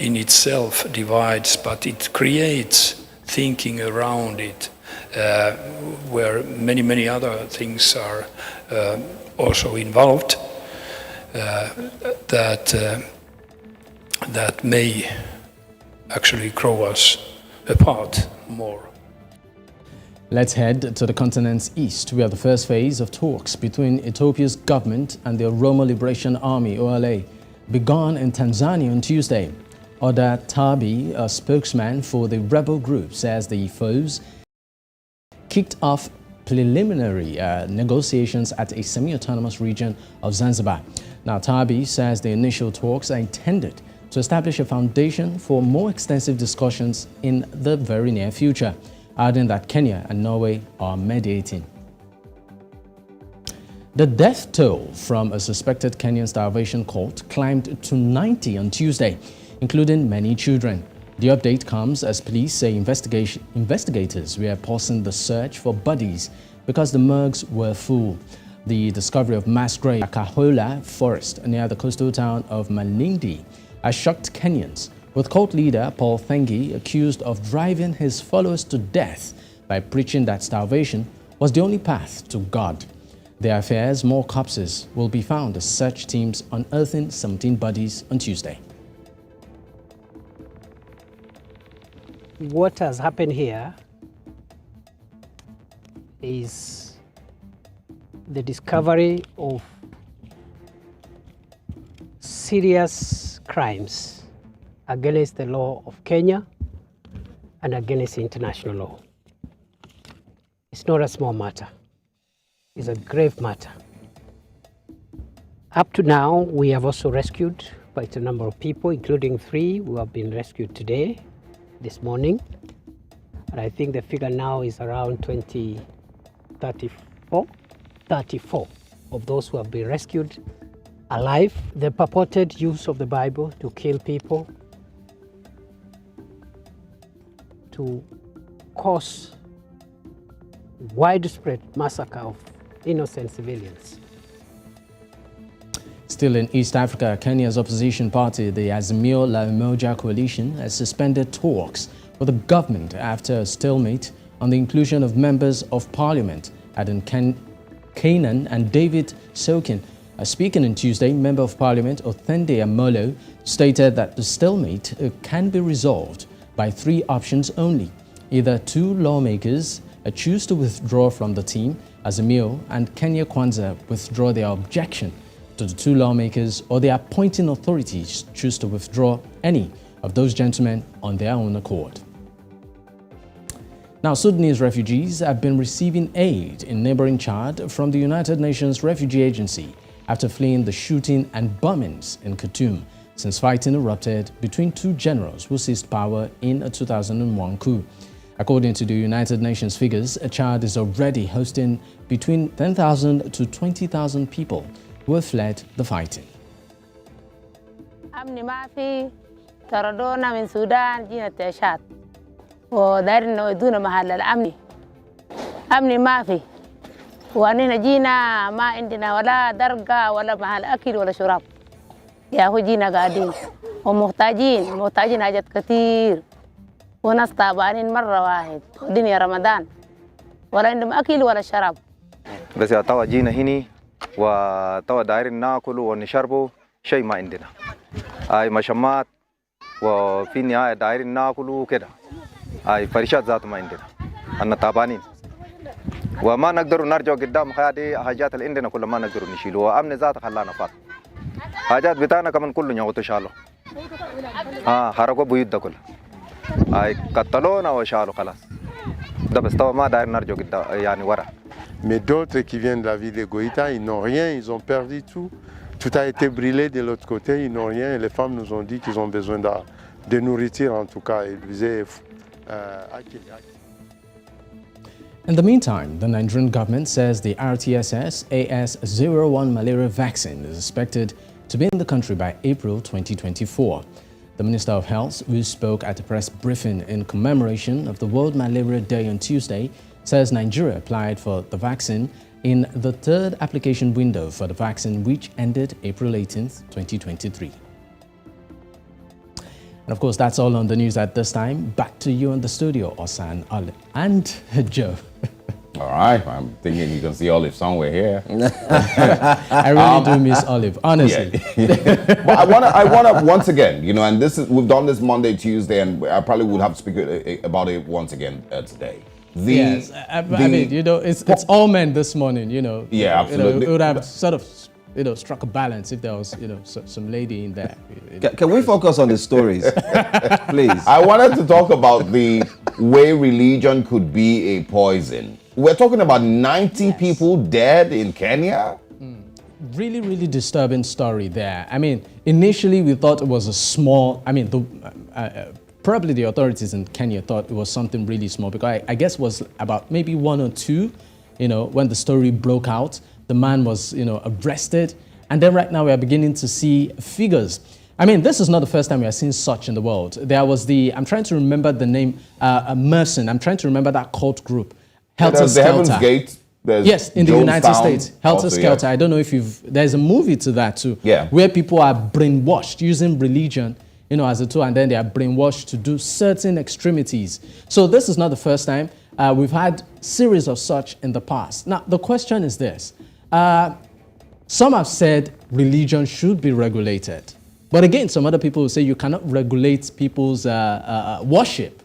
in itself divides, but it creates thinking around it, where many other things are also involved, that may actually grow us apart more. Let's head to the continent's east, where the first phase of talks between Ethiopia's government and the Oromo Liberation Army, OLA, began in Tanzania on Tuesday. Oda Tabi, a spokesman for the rebel group, says the foes kicked off preliminary negotiations at a semi-autonomous region of Zanzibar. Now, Tabi says the initial talks are intended to establish a foundation for more extensive discussions in the very near future, adding that Kenya and Norway are mediating. The death toll from a suspected Kenyan starvation cult climbed to 90 on Tuesday, including many children. The update comes as police say investigators were pausing the search for bodies because the morgues were full. The discovery of mass graves in Kahola forest near the coastal town of Malindi has shocked Kenyans, with cult leader Paul Thengi accused of driving his followers to death by preaching that starvation was the only path to God. There fears more corpses will be found as search teams unearthing 17 bodies on Tuesday. What has happened here is the discovery of serious crimes against the law of Kenya and against international law. It's not a small matter. It's a grave matter. Up to now, we have also rescued quite a number of people, including 3 who have been rescued today, this morning. And I think the figure now is around 34 of those who have been rescued alive. The purported use of the Bible to kill people, to cause widespread massacre of innocent civilians. Still in East Africa, Kenya's opposition party, the Azimio la Umoja coalition, has suspended talks with the government after a stalemate on the inclusion of members of parliament. Aden Canaan and David Sokin, speaking on Tuesday, Member of Parliament Othende Amolo stated that the stalemate can be resolved by 3 options only. Either 2 lawmakers choose to withdraw from the team, Azimio and Kenya Kwanza withdraw their objection to the 2 lawmakers, or the appointing authorities choose to withdraw any of those gentlemen on their own accord. Now, Sudanese refugees have been receiving aid in neighboring Chad from the United Nations Refugee Agency after fleeing the shooting and bombings in Khartoum since fighting erupted between 2 generals who seized power in a 2001 coup. According to the United Nations figures, Chad is already hosting between 10,000 to 20,000 people who have fled the fighting. أمني ما في طردونا من السودان جينا تشاد ودايرين نودونا محل الأمن أمني ما في وأننا جينا ما عندنا ولا درجة ولا محل أكل ولا شراب يا هو جينا قاعدين ومحتاجين حاجات كتير وناس تعبانين مرة واحد ودنيا رمضان ولا عندهم أكل ولا شراب. بس يا توا جينا هني وتوا دايرين ناكل ونشربوا شيء ما عندنا هاي مشمات وفي النهاية دايرين ناكل وكده هاي فرشات ذات ما عندنا أنا تعبانين وما نقدر نرجع قدام هذه حاجات اللي عندنا كل ما نقدر نشيلها وأمن ذات خلانا فات حاجات بتاعنا كمان كله نعوتو شالو حرقوا بيوت ده كله هاي قتلونا وشالوا خلاص ده بس توا ما داير نرجع قدام يعني ورا. Mais d'autres qui viennent de la ville de Goïta, ils n'ont rien, ils ont perdu tout. Tout a été brûlé de l'autre côté, ils n'ont rien. Et les femmes nous ont dit qu'ils ont besoin de nourriture en tout cas. Ils disaient In the meantime, the Nigerian government says the RTS AS01 malaria vaccine is expected to be in the country by April 2024. The Minister of Health, who spoke at a press briefing in commemoration of the World Malaria Day on Tuesday, says Nigeria applied for the vaccine in the 3rd application window for the vaccine, which ended April 18, 2023. And of course, that's all on the news at this time. Back to you in the studio, Osan, Olive, and Joe. All right, I'm thinking you can see Olive somewhere here. I really do miss Olive, honestly. Yeah. But I wanna once again, you know, and we've done this Monday, Tuesday, and I probably would have to speak about it once again today. Yes, I mean, you know, it's all men this morning, you know. Yeah, absolutely. You know, it would have sort of, you know, struck a balance if there was, you know, some lady in there. Can we focus on the stories, please? I wanted to talk about the way religion could be a poison. We're talking about 90 people dead in Kenya. Really, really disturbing story there. I mean, initially we thought it was a small, I mean, probably the authorities in Kenya thought it was something really small, because I guess it was about maybe 1 or 2, you know, when the story broke out. The man was, you know, arrested. And then right now we are beginning to see figures. I mean, this is not the first time we are seeing such in the world. There was I'm trying to remember the name, Merson. I'm trying to remember that cult group. Helter There's the Heaven's Skelter. Gate. There's Yes, in the United Jonestown States. Helter also, Skelter. yes. I don't know if there's a movie to that too. Yeah. Where people are brainwashed using religion, you know, as a tool, and then they are brainwashed to do certain extremities. So this is not the first time. We've had series of such in the past. Now, the question is this. Some have said religion should be regulated. But again, some other people will say you cannot regulate people's worship.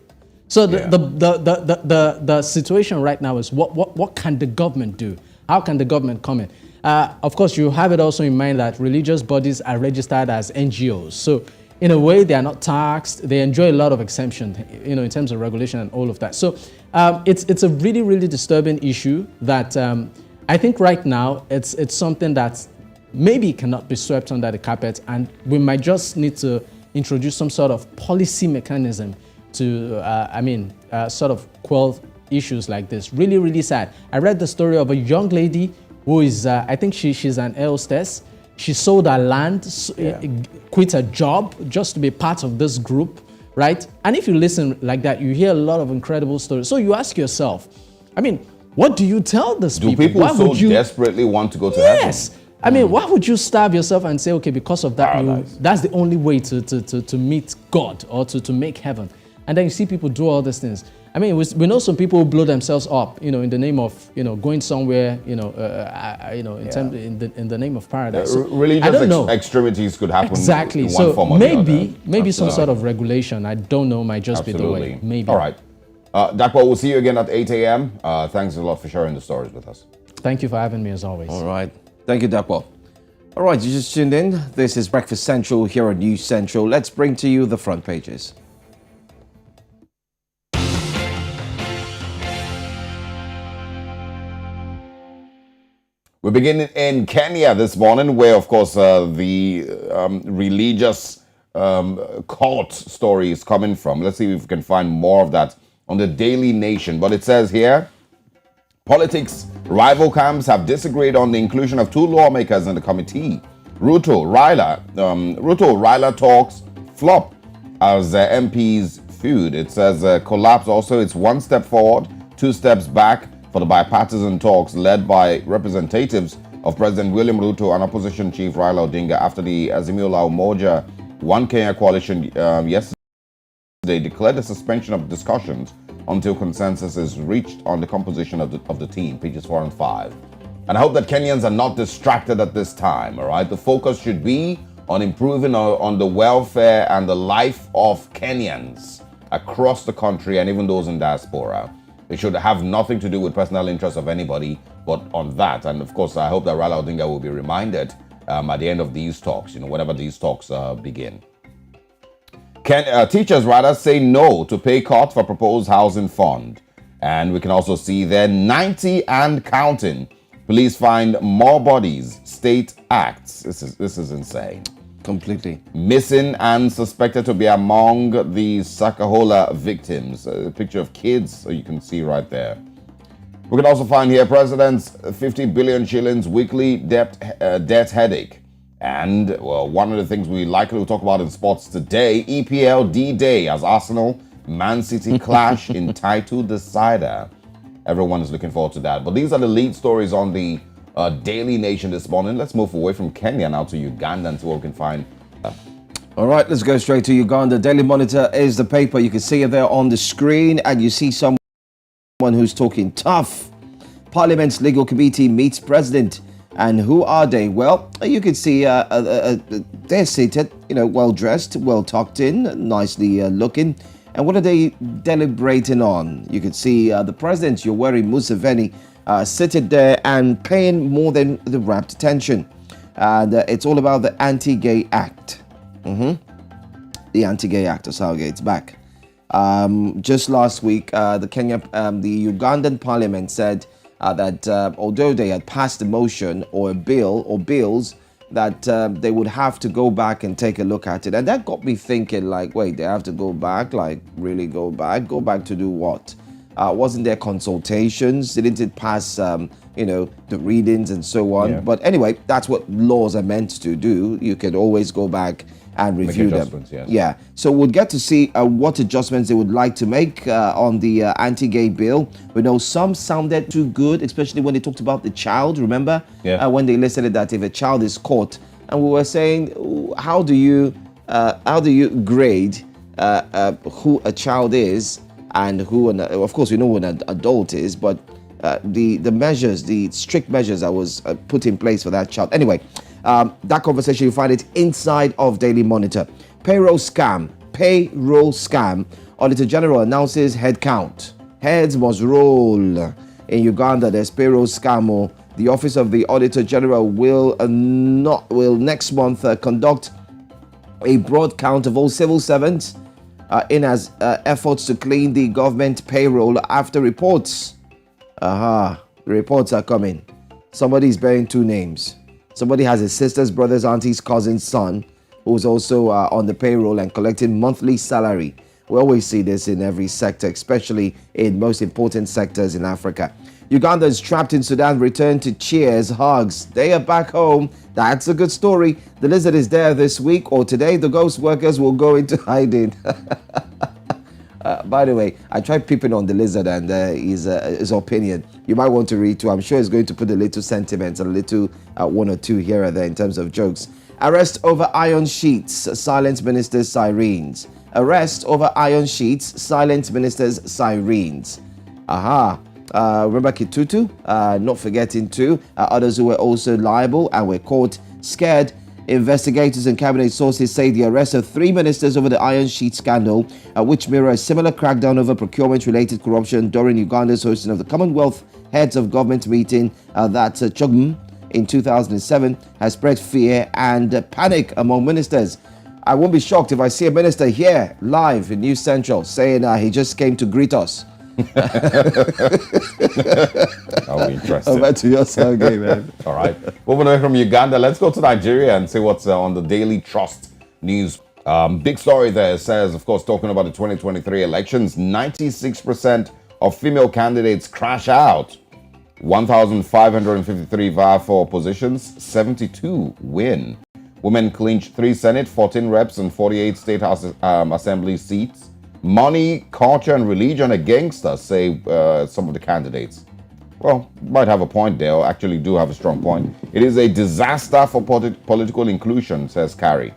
So the situation right now is what can the government do? How can the government come in? Of course, you have it also in mind that religious bodies are registered as NGOs. So in a way, they are not taxed. They enjoy a lot of exemption, you know, in terms of regulation and all of that. So it's a really, really disturbing issue that I think right now it's something that maybe cannot be swept under the carpet, and we might just need to introduce some sort of policy mechanism to, sort of quell issues like this. Really, really sad. I read the story of a young lady who is, I think she's an air hostess. She sold her land, quit her job just to be part of this group, right? And if you listen like that, you hear a lot of incredible stories. So you ask yourself, I mean, what do you tell these people? Do people Why so would you desperately want to go to heaven? Yes. I mean, why would you starve yourself and say, okay, because of that, that's the only way to meet God or to make heaven? And then you see people do all these things. I mean, we know some people who blow themselves up, you know, in the name of, you know, going somewhere, in the name of paradise. So, religious I don't know. extremities could happen Exactly. in one So form or the other. maybe some sort of regulation, I don't know, might just Absolutely. be the way. Maybe. All right. Dakpo, we'll see you again at 8 a.m. Thanks a lot for sharing the stories with us. Thank you for having me as always. All right. Thank you, Dapo. All right, you just tuned in. This is Breakfast Central here on News Central. Let's bring to you the front pages. We begin in Kenya this morning, where, of course, the religious cult story is coming from. Let's see if we can find more of that on the Daily Nation. But it says here, politics rival camps have disagreed on the inclusion of 2 lawmakers in the committee. Raila talks flop as MPs feud. It says collapse also. It's 1 step forward, 2 steps back for the bipartisan talks led by representatives of President William Ruto and opposition chief Raila Odinga after the Azimio la Umoja One Kenya coalition yesterday declared the suspension of discussions until consensus is reached on the composition of the team, pages 4 and 5. And I hope that Kenyans are not distracted at this time, all right? The focus should be on improving on the welfare and the life of Kenyans across the country and even those in diaspora. It should have nothing to do with personal interests of anybody, but on that. And of course, I hope that Raila Odinga will be reminded at the end of these talks, whenever these talks begin. Teachers rather say no to pay cut for proposed housing fund. And we can also see there 90 and counting. Police find more bodies, state acts. This is insane. Completely. Missing and suspected to be among the Sakahola victims. A picture of kids, so you can see right there. We can also find here President's 50 billion shillings weekly debt headache. And well, one of the things we likely will talk about in sports today, EPL D-Day as Arsenal Man City clash in title decider. Everyone is looking forward to that. But these are the lead stories on the Daily Nation this morning. Let's move away from Kenya now to Uganda and see what we can find. All right, let's go straight to Uganda. Daily Monitor is the paper. You can see it there on the screen, and you see someone who's talking tough. Parliament's legal committee meets president. And who are they? Well, you can see they're seated, well dressed, well tucked in, nicely looking. And what are they deliberating on? You can see the president, Yoweri Museveni, seated there and paying more than the rapt attention. And it's all about the Anti-Gay Act. The Anti-Gay Act, that's how it's back. Just last week, the Ugandan parliament said that although they had passed a motion or a bill or bills, that they would have to go back and take a look at it. And that got me thinking, like, wait, they have to go back? Like, really go back? Go back to do what? Wasn't there consultations? Didn't it pass, the readings and so on? Yeah. But anyway, that's what laws are meant to do. You can always go back and review them. Yes. Yeah. So we'll get to see what adjustments they would like to make on the anti-gay bill. We know some sounded too good, especially when they talked about the child. Remember? Yeah. When they listed that if a child is caught, and we were saying, how do you grade who a child is and who, of course, we know what an adult is, but the strict measures that was put in place for that child. Anyway. That conversation, you find it inside of Daily Monitor. Payroll scam. Auditor General announces head count. Heads must roll. In Uganda, there's payroll scam. The Office of the Auditor General will next month conduct a broad count of all civil servants in as efforts to clean the government payroll after reports. The reports are coming. Somebody's bearing two names. Somebody has his sister's, brother's, auntie's, cousin's son who's also on the payroll and collecting monthly salary. We always see this in every sector, especially in most important sectors in Africa. Ugandans trapped in Sudan return to cheers, hugs. They are back home. That's a good story. The lizard is there this week or today. The ghost workers will go into hiding. By the way, I tried peeping on the lizard and his opinion. You might want to read too. I'm sure he's going to put a little sentiment, a little one or two here or there in terms of jokes. Arrest over iron sheets, silent ministers' sirens. Arrest over iron sheets, silent ministers' sirens. Remember Kitutu? Not forgetting too. Others who were also liable and were caught scared. Investigators and cabinet sources say the arrest of 3 ministers over the iron sheet scandal, which mirror a similar crackdown over procurement-related corruption during Uganda's hosting of the Commonwealth Heads of Government meeting that Chogm in 2007, has spread fear and panic among ministers. I won't be shocked if I see a minister here live in News Central saying he just came to greet us. That'll be interesting. Over to your Sergey, man. All right. Moving away from Uganda, let's go to Nigeria and see what's on the Daily Trust news. Big story there says, of course, talking about the 2023 elections, 96% of female candidates crash out. 1,553 vie for positions, 72 win. Women clinch 3 Senate, 14 reps, and 48 state house assembly seats. Money, culture, and religion against us, say some of the candidates. Well, might have a point there, or actually do have a strong point. It is a disaster for political inclusion, says Carrie.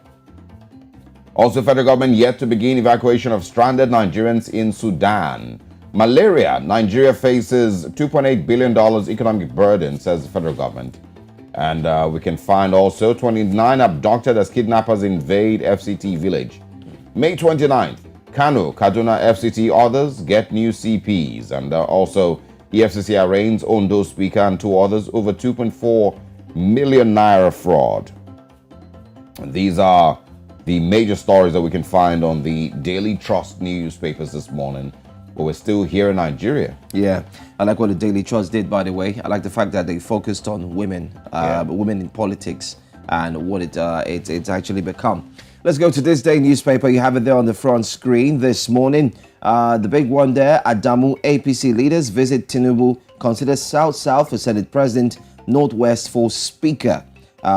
Also, federal government yet to begin evacuation of stranded Nigerians in Sudan. Malaria, Nigeria faces $2.8 billion economic burden, says the federal government. And we can find also 29 abducted as kidnappers invade FCT village. May 29th, Kano, Kaduna FCT others get new CPs. And also, EFCC arraigns Ondo Speaker and 2 others over 2.4 million naira fraud. And these are the major stories that we can find on the Daily Trust newspapers this morning. But we're still here in Nigeria. Yeah, I like what the Daily Trust did, by the way. I like the fact that they focused on women, women in politics, and what it's actually become. Let's go to this day newspaper. You have it there on the front screen this morning. The big one there, Adamu, APC leaders visit Tinubu, consider South for Senate President, Northwest for Speaker.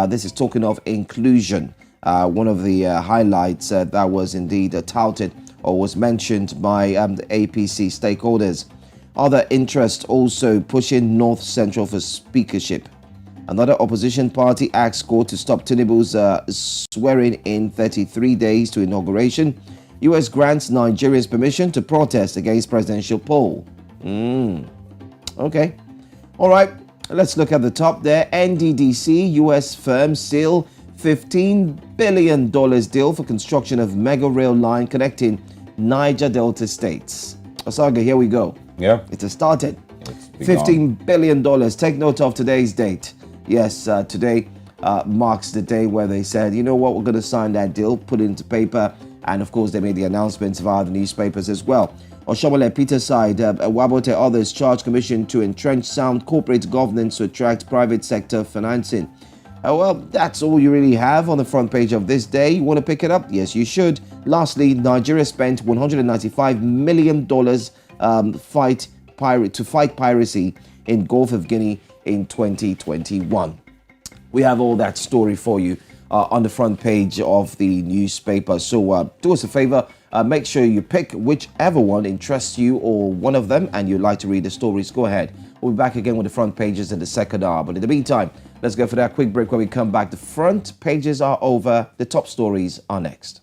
This is talking of inclusion. One of the highlights that was indeed touted or was mentioned by the APC stakeholders. Other interests also pushing North Central for speakership. Another opposition party asks court to stop Tinubu's swearing in 33 days to inauguration. US grants Nigerians permission to protest against presidential poll. Okay. All right. Let's look at the top there. NDDC, US firm seal $15 billion deal for construction of mega rail line connecting Niger Delta states. Osaga, here we go. Yeah. It has started. It's begun. $15 billion. Take note of today's date. Yes, today marks the day where they said, you know what, we're going to sign that deal, put it into paper. And of course, they made the announcements via the newspapers as well. Oshomole Peter's side, Wabote others charge commission to entrench sound corporate governance to attract private sector financing. Well, that's all you really have on the front page of this day. You want to pick it up? Yes, you should. Lastly, Nigeria spent $195 million to fight piracy in Gulf of Guinea in 2021. We have all that story for you on the front page of the newspaper. So do us a favor, make sure you pick whichever one interests you or one of them and you'd like to read the stories. Go ahead. We'll be back again with the front pages in the second hour. But in the meantime, let's go for that quick break. When we come back, the front pages are over. The top stories are next.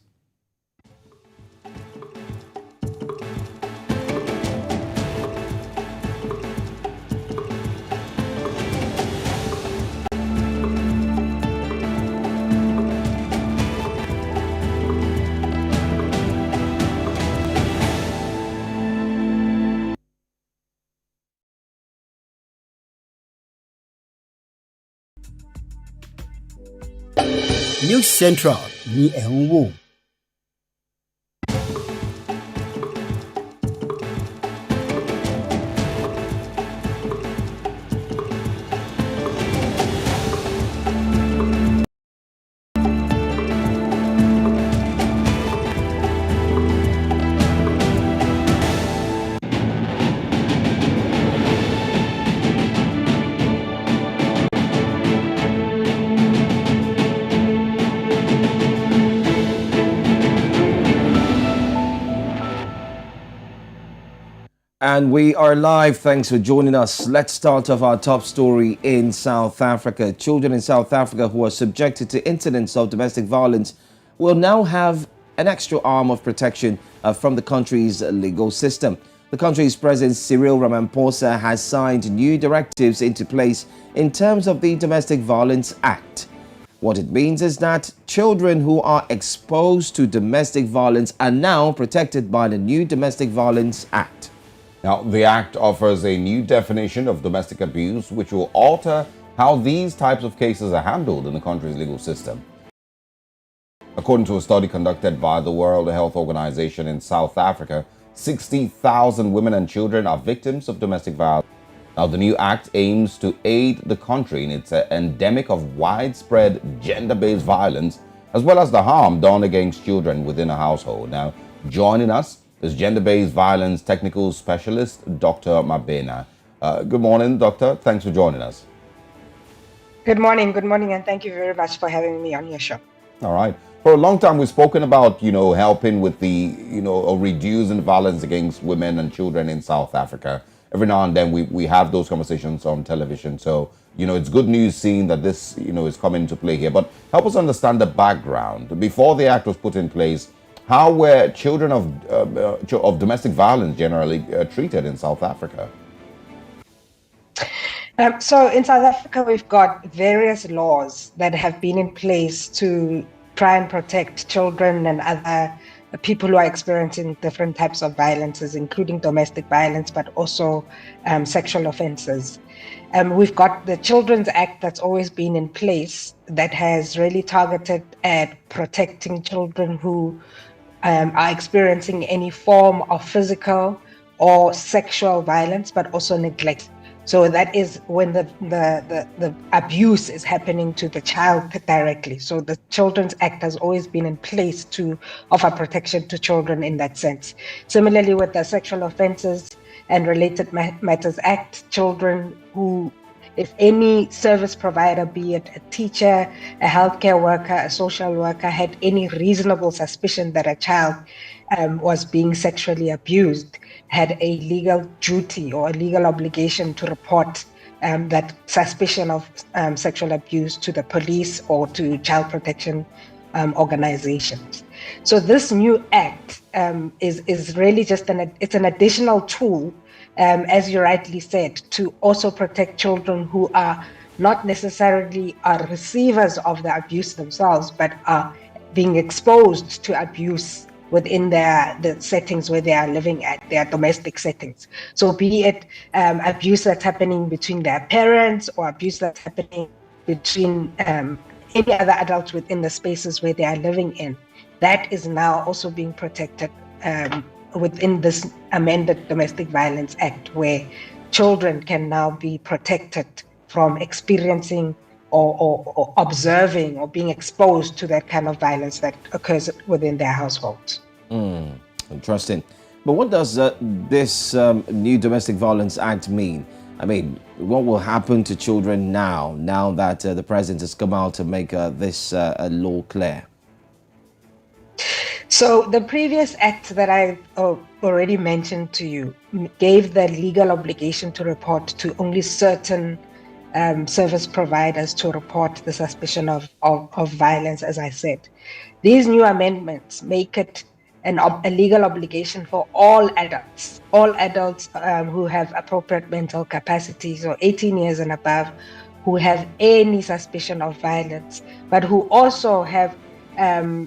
News Central ní ẹ̀ ń wò. And we are live. Thanks for joining us. Let's start off our top story in South Africa. Children in South Africa who are subjected to incidents of domestic violence will now have an extra arm of protection from the country's legal system. The country's President Cyril Ramaphosa has signed new directives into place in terms of the Domestic Violence Act. What it means is that children who are exposed to domestic violence are now protected by the new Domestic Violence Act. Now, the Act offers a new definition of domestic abuse, which will alter how these types of cases are handled in the country's legal system. According to a study conducted by the World Health Organization in South Africa, 60,000 women and children are victims of domestic violence. Now, the new act aims to aid the country in its endemic of widespread gender-based violence, as well as the harm done against children within a household. Now, joining us is gender-based violence technical specialist, Dr. Mabena. Good morning, Doctor. Thanks for joining us. Good morning, and thank you very much for having me on your show. All right. For a long time, we've spoken about, helping with the, or reducing violence against women and children in South Africa. Every now and then we have those conversations on television. So, it's good news seeing that this, is coming into play here. But help us understand the background. Before the act was put in place, how were children of domestic violence generally treated in South Africa? So in South Africa, we've got various laws that have been in place to try and protect children and other people who are experiencing different types of violences, including domestic violence, but also sexual offenses. We've got the Children's Act that's always been in place that has really targeted at protecting children who are experiencing any form of physical or sexual violence, but also neglect. So that is when the abuse is happening to the child directly. So the Children's Act has always been in place to offer protection to children in that sense. Similarly, with the Sexual Offences and Related Matters Act, children who, if any service provider, be it a teacher, a healthcare worker, a social worker, had any reasonable suspicion that a child was being sexually abused, had a legal duty or a legal obligation to report that suspicion of sexual abuse to the police or to child protection organizations. So this new act is really just it's an additional tool, as you rightly said, to also protect children who are not necessarily are receivers of the abuse themselves, but are being exposed to abuse within the settings where they are living at, their domestic settings. So be it abuse that's happening between their parents or abuse that's happening between any other adults within the spaces where they are living in, that is now also being protected within this amended Domestic Violence Act, where children can now be protected from experiencing or observing or being exposed to that kind of violence that occurs within their households. Interesting. But what does this new Domestic Violence Act mean? I mean, what will happen to children now that the president has come out to make this law clear? So the previous act that I already mentioned to you gave the legal obligation to report to only certain service providers to report the suspicion of violence, as I said. These new amendments make it a legal obligation for all adults who have appropriate mental capacities or 18 years and above, who have any suspicion of violence, but who also have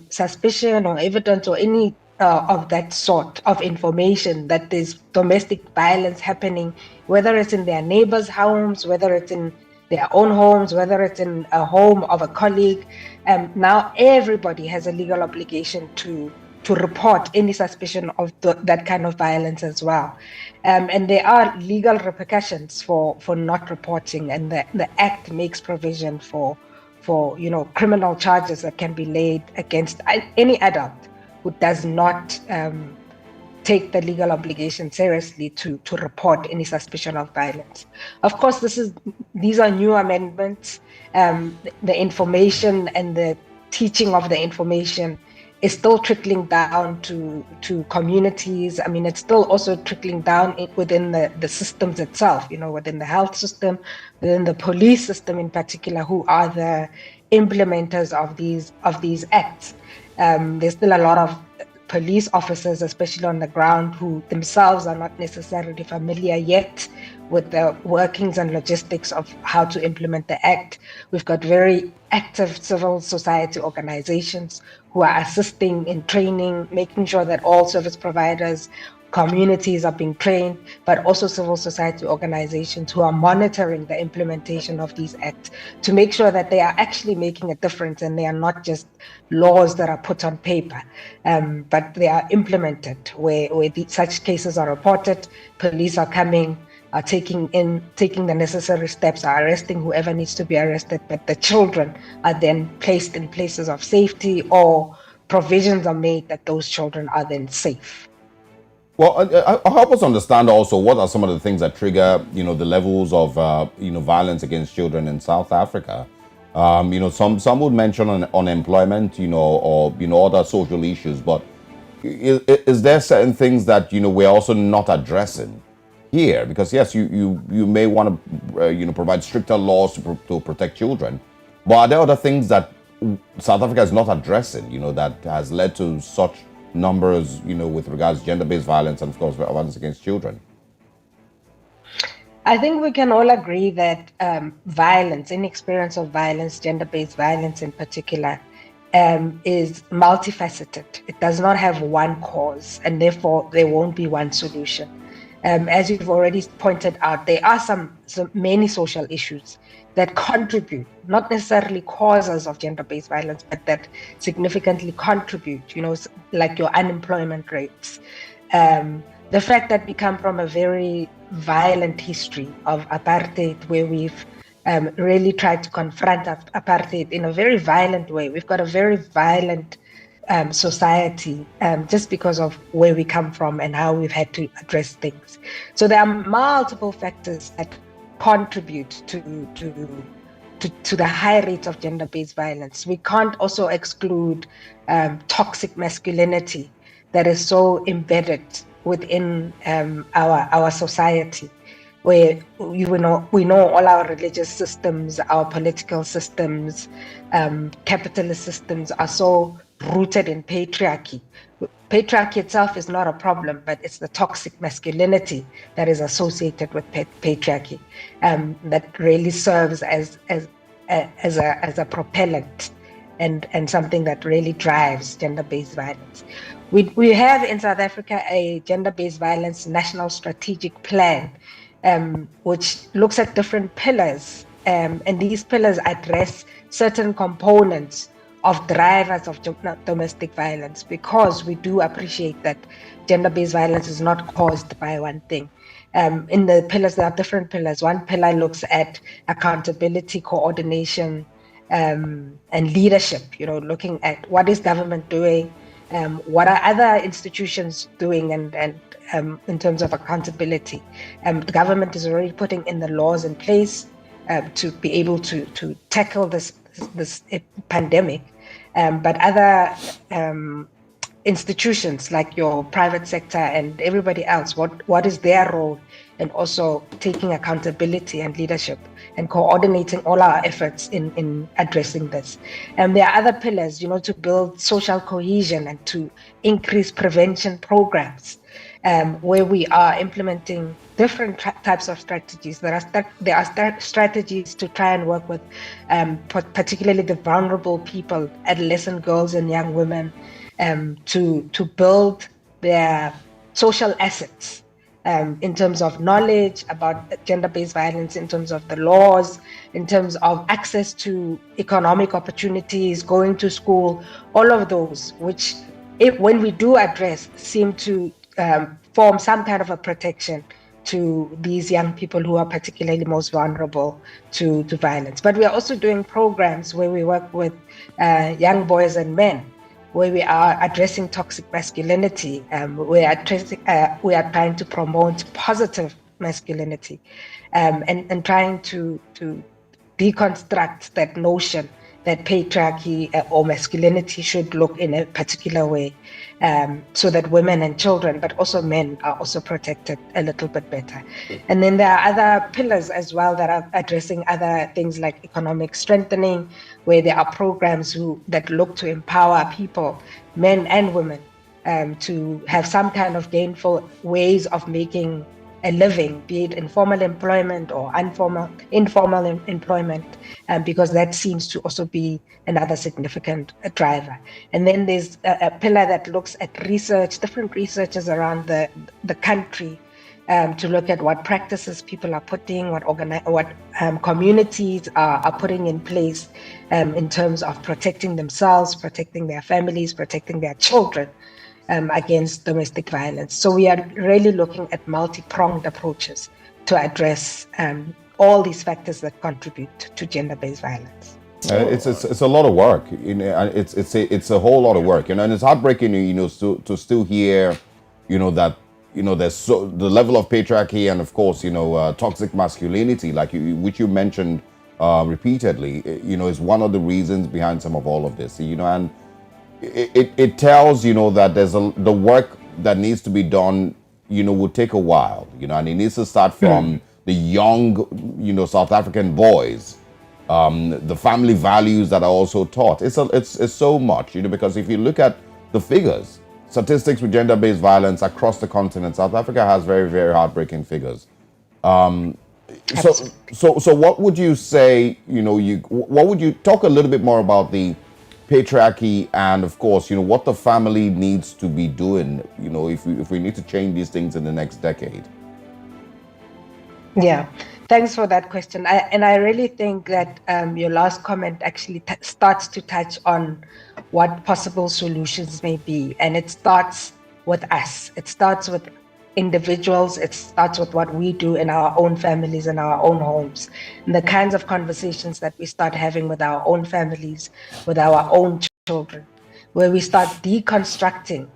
suspicion or evidence or any of that sort of information that there's domestic violence happening, whether it's in their neighbors' homes, whether it's in their own homes, whether it's in a home of a colleague. Now everybody has a legal obligation to report any suspicion of that kind of violence as well. And there are legal repercussions for not reporting, and the Act makes provision for criminal charges that can be laid against any adult who does not take the legal obligation seriously to report any suspicion of violence. Of course, these are new amendments. The information and the teaching of the information is still trickling down to communities. I mean, it's still also trickling down within the systems itself, within the health system, within the police system in particular, who are the implementers of these acts. There's still a lot of police officers, especially on the ground, who themselves are not necessarily familiar yet with the workings and logistics of how to implement the Act. We've got very active civil society organizations who are assisting in training, making sure that all service providers, communities are being trained, but also civil society organizations who are monitoring the implementation of these acts to make sure that they are actually making a difference and they are not just laws that are put on paper, but they are implemented where such cases are reported, police are coming, are taking the necessary steps, are arresting whoever needs to be arrested, but the children are then placed in places of safety, or provisions are made that those children are then safe. Well, help us understand also what are some of the things that trigger, the levels of, violence against children in South Africa. Some would mention unemployment, or other social issues. But is there certain things that we're also not addressing here? Because yes, you may want to provide stricter laws to protect children, but are there other things that South Africa is not addressing? That has led to such numbers, with regards to gender-based violence and, of course, violence against children? I think we can all agree that violence, any experience of violence, gender-based violence in particular, is multifaceted. It does not have one cause, and therefore there won't be one solution. As you've already pointed out, there are many social issues that contribute, not necessarily causes of gender-based violence, but that significantly contribute, like your unemployment rates. The fact that we come from a very violent history of apartheid, where we've really tried to confront apartheid in a very violent way. We've got a very violent society just because of where we come from and how we've had to address things. So there are multiple factors that contribute to the high rate of gender-based violence. We can't also exclude toxic masculinity that is so embedded within our society. where we know all our religious systems, our political systems, capitalist systems are so rooted in patriarchy. Patriarchy itself is not a problem, but it's the toxic masculinity that is associated with patriarchy that really serves as a propellant and something that really drives gender-based violence. We have in South Africa a gender-based violence national strategic plan, which looks at different pillars, and these pillars address certain components of drivers of domestic violence, because we do appreciate that gender-based violence is not caused by one thing. In the pillars, there are different pillars. One pillar looks at accountability, coordination, and leadership, looking at what is government doing, what are other institutions doing, and in terms of accountability. The government is already putting in the laws in place to be able to tackle this pandemic, but other institutions like your private sector and everybody else, what is their role in also taking accountability and leadership and coordinating all our efforts in addressing this. And there are other pillars, to build social cohesion and to increase prevention programs, where we are implementing different types of strategies. There are strategies to try and work with particularly the vulnerable people, adolescent girls and young women, to build their social assets in terms of knowledge about gender-based violence, in terms of the laws, in terms of access to economic opportunities, going to school, all of those, which when we do address, seem to form some kind of a protection to these young people who are particularly most vulnerable to violence. But we are also doing programs where we work with young boys and men, where we are addressing toxic masculinity. We are trying to promote positive masculinity, and trying to deconstruct that notion that patriarchy or masculinity should look in a particular way, so that women and children, but also men, are also protected a little bit better. And then there are other pillars as well that are addressing other things like economic strengthening, where there are programs that look to empower people, men and women, to have some kind of gainful ways of making a living, be it informal employment or informal employment, because that seems to also be another significant driver. And then there's a pillar that looks at research, different researchers around the country, to look at what practices people are putting, what communities are putting in place in terms of protecting themselves, protecting their families, protecting their children against domestic violence. So we are really looking at multi-pronged approaches to address all these factors that contribute to gender-based violence. It's a lot of work. It's a whole lot of work, and it's heartbreaking, to still hear, that there's the level of patriarchy and of course, toxic masculinity, which you mentioned repeatedly, is one of the reasons behind some of all of this, and it tells, that the work that needs to be done, will take a while, and it needs to start from the young, South African boys, the family values that are also taught. It's so much, because if you look at the figures, statistics with gender-based violence across the continent, South Africa has very, very heartbreaking figures. So what would you say, what would you talk a little bit more about the patriarchy and of course, what the family needs to be doing, if we need to change these things in the next decade? Yeah, thanks for that question. I really think that your last comment actually starts to touch on what possible solutions may be. And it starts with us. It starts with individuals. It starts with what we do in our own families and our own homes, and the kinds of conversations that we start having with our own families, with our own children, where we start deconstructing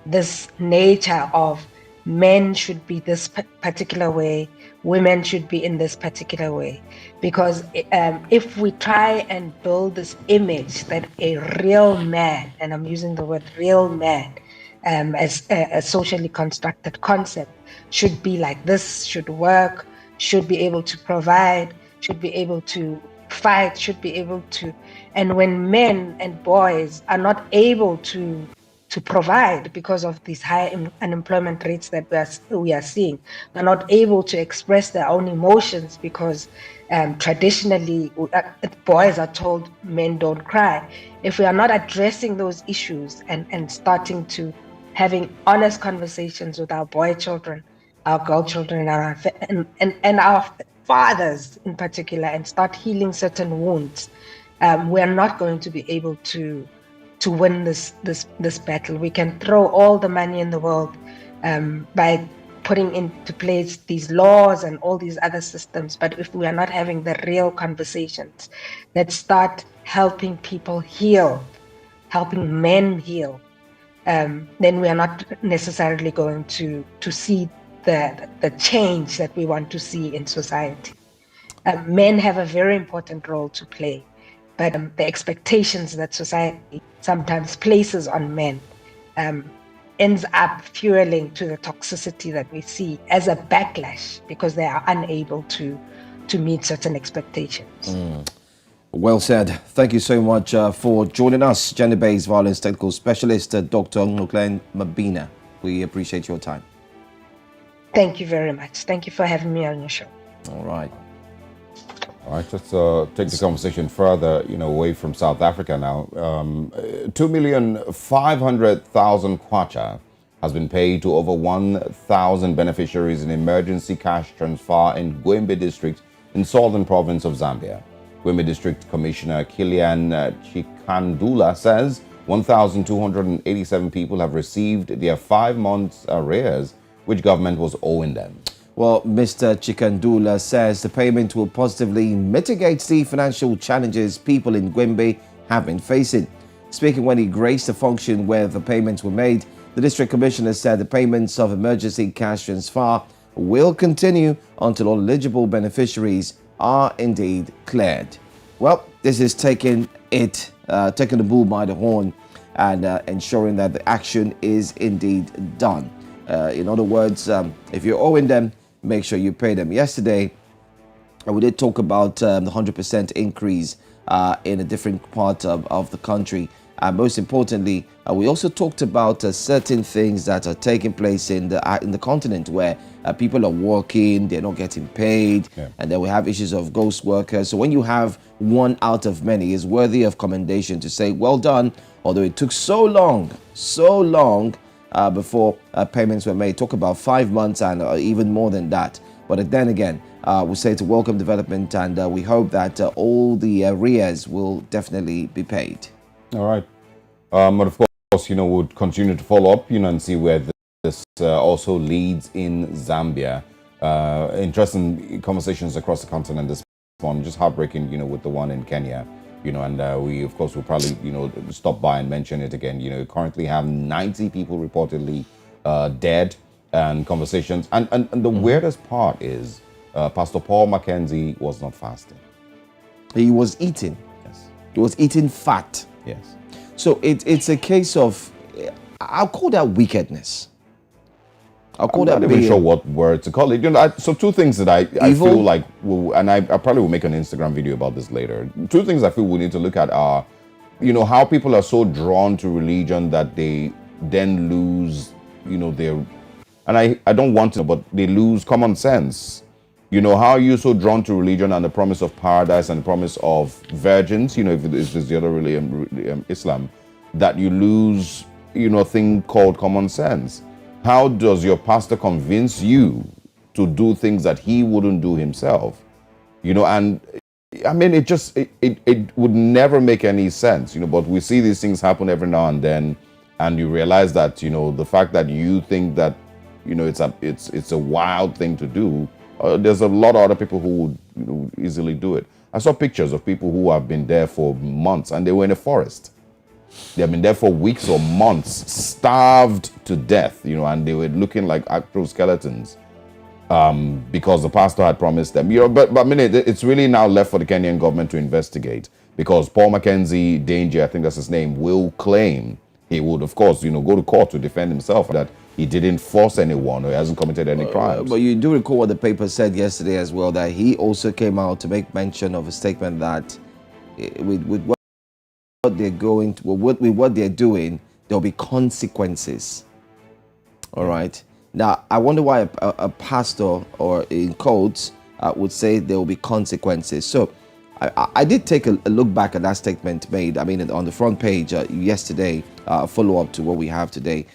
this nature of men should be this particular way, women should be in this particular way. Because if we try and build this image that a real man, and I'm using the word real man, as a socially constructed concept, should be like this, should work, should be able to provide, should be able to fight, should be able to. And when men and boys are not able to provide because of these high unemployment rates that we are seeing, are not able to express their own emotions because traditionally boys are told men don't cry. If we are not addressing those issues and starting to having honest conversations with our boy children, our girl children, and our fathers in particular, and start healing certain wounds, we are not going to be able to win this battle. We can throw all the money in the world by putting into place these laws and all these other systems, but if we are not having the real conversations that start helping people heal, helping men heal, then we are not necessarily going to see the change that we want to see in society. Men have a very important role to play, but the expectations that society sometimes places on men ends up fueling to the toxicity that we see as a backlash because they are unable to meet certain expectations. Well said. Thank you so much for joining us, gender-based violence technical specialist, Dr. Nguklen Mabina. We appreciate your time. Thank you very much. Thank you for having me on your show. All right. All right, let's take the conversation further, away from South Africa now. 2,500,000 kwacha has been paid to over 1,000 beneficiaries in emergency cash transfer in Gwembe district in southern province of Zambia. Gwembe District Commissioner Kilian Chikandula says 1,287 people have received their 5 months arrears, which government was owing them. Well, Mr. Chikandula says the payment will positively mitigate the financial challenges people in Gwembe have been facing. Speaking when he graced a function where the payments were made, the district commissioner said the payments of emergency cash transfer will continue until all eligible beneficiaries are indeed cleared. Well, this is taking the bull by the horn and ensuring that the action is indeed done. In other words, if you're owing them, make sure you pay them. Yesterday, we did talk about the 100% increase in a different part of the country. And most importantly, we also talked about certain things that are taking place in the continent where people are working, they're not getting paid, and then we have issues of ghost workers. So when you have one out of many, it's worthy of commendation to say, well done, although it took so long before payments were made. Talk about 5 months and even more than that. But then again, we say it's a welcome development, and we hope that all the arrears will definitely be paid. All right. But of course, we'll continue to follow up, and see where this also leads in Zambia. Interesting conversations across the continent this morning. Just heartbreaking, with the one in Kenya. And we, of course, will probably, stop by and mention it again. Currently have 90 people reportedly dead, and conversations. And the weirdest part is Pastor Paul Mackenzie was not fasting. He was eating. Yes. He was eating fat. Yes. So it's a case of, I'll call that wickedness. I'm not even sure what word to call it. So two things that I feel like, and I probably will make an Instagram video about this later. Two things I feel we need to look at are, how people are so drawn to religion that they then lose, their, and I don't want to, but they lose common sense. How are you so drawn to religion and the promise of paradise and the promise of virgins, if it's the other religion, Islam, that you lose, a thing called common sense? How does your pastor convince you to do things that he wouldn't do himself? And I mean, it would never make any sense, but we see these things happen every now and then, and you realize that, the fact that you think that, it's a wild thing to do, there's a lot of other people who would easily do it. I saw pictures of people who have been there for months, and they were in a forest. They have been there for weeks or months, starved to death, and they were looking like actual skeletons because the pastor had promised them. But I mean, it's really now left for the Kenyan government to investigate, because Paul Mackenzie Danger, I think that's his name, will claim he would, of course, go to court to defend himself, that he didn't force anyone, or he hasn't committed any crimes. But you do recall what the paper said yesterday as well, that he also came out to make mention of a statement that with what they're going to, with what they're doing, there'll be consequences. All right. Now, I wonder why a pastor, or in quotes, would say there will be consequences. So I did take a look back at that statement made, I mean, on the front page yesterday, follow up to what we have today.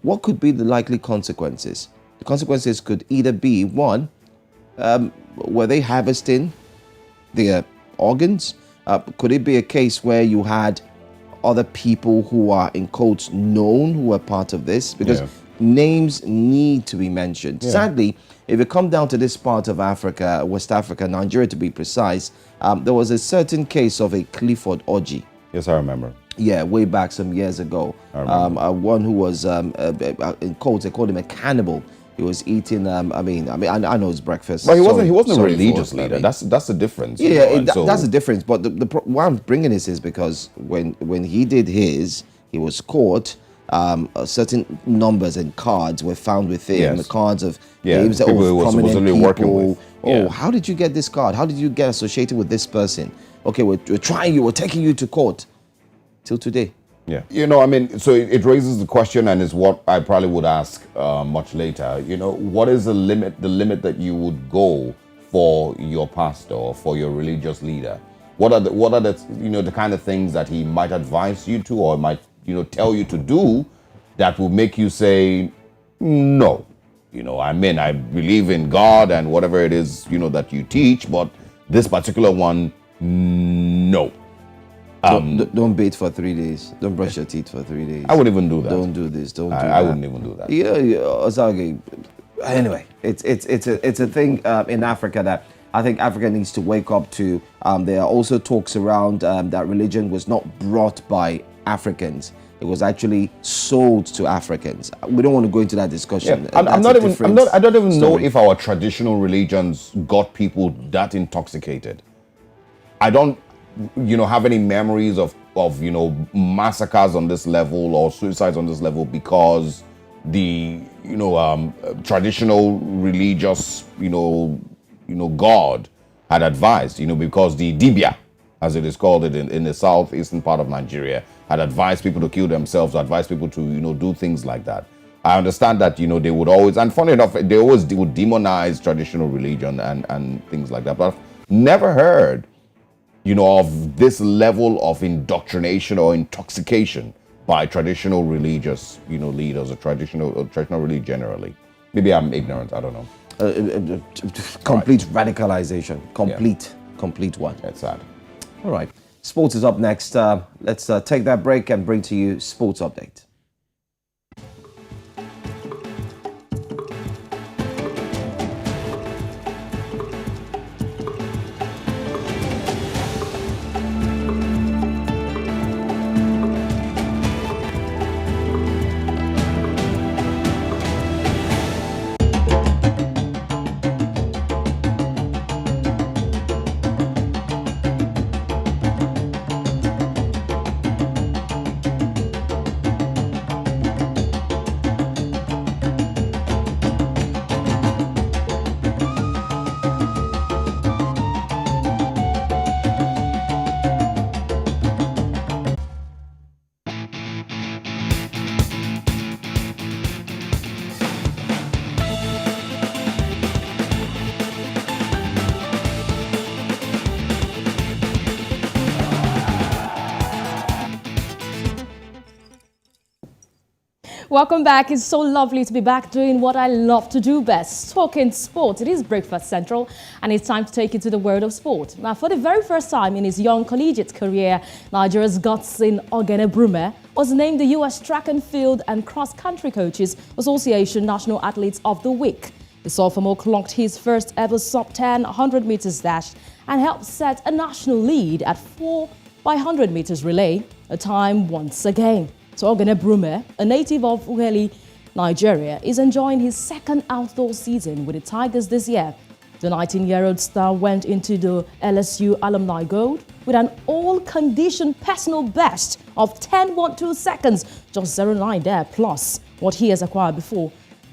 What could be the likely consequences? The consequences could either be, one, were they harvesting their organs? Could it be a case where you had other people who are, in quotes, known, who are part of this? Because names need to be mentioned. Sadly, if you come down to this part of Africa, West Africa, Nigeria to be precise, there was a certain case of a Clifford orgy. Yes, I remember. Yeah, way back some years ago. One who was, in quotes, they called him a cannibal. He was eating. I know it's breakfast. But he wasn't a religious leader. That's the difference. Yeah, that's the difference. But why I'm bringing this is because when he did his, he was caught. Certain numbers and cards were found with him. The cards of names of prominent people. How did you get this card? How did you get associated with this person? Okay, we're trying you. We're taking you to court. Till today. Yeah. You know, I mean, so it raises the question, and is what I probably would ask much later. You know, what is the limit that you would go for your pastor or for your religious leader? What are the you know, the kind of things that he might advise you to, or might, you know, tell you to do that will make you say no? You know, I mean, I believe in God and whatever it is, you know, that you teach, but this particular one, no. Don't bathe for 3 days. Don't brush your teeth for 3 days. I wouldn't even do that. Don't do this. Don't do that. I wouldn't even do that. Yeah. Anyway, it's a thing in Africa that I think Africa needs to wake up to. There are also talks around that religion was not brought by Africans. It was actually sold to Africans. We don't want to go into that discussion. Yeah. I don't even know if our traditional religions got people that intoxicated. I don't, you know, have any memories of you know, massacres on this level or suicides on this level because the, you know, traditional religious, you know, God had advised, you know, because the Dibia, as it is called in the southeastern part of Nigeria, had advised people to kill themselves, advised people to, you know, do things like that. I understand that, you know, they would always, and funny enough, they always would demonize traditional religion and things like that. But I've never heard, you know, of this level of indoctrination or intoxication by traditional religious, you know, leaders or traditional religion generally. Maybe I'm ignorant. I don't know. Complete radicalization. Complete one. That's sad. All right. Sports is up next. Let's take that break and bring to you Sports Update. Welcome back. It's so lovely to be back doing what I love to do best, talking sport. It is Breakfast Central, and it's time to take you to the world of sport. Now, for the very first time in his young collegiate career, Nigeria's Godson Ogene Brume was named the U.S. Track and Field and Cross Country Coaches Association National Athletes of the Week. The sophomore clocked his first ever sub-10 100 meters dash and helped set a national lead at 4 by 100 meters relay, a time once again. So Ogene Brume, a native of Ughelli, Nigeria, is enjoying his second outdoor season with the Tigers this year. The 19-year-old star went into the LSU Alumni Gold, with an all-condition personal best of 10.12 seconds, just 0.9 there, plus what he has acquired before.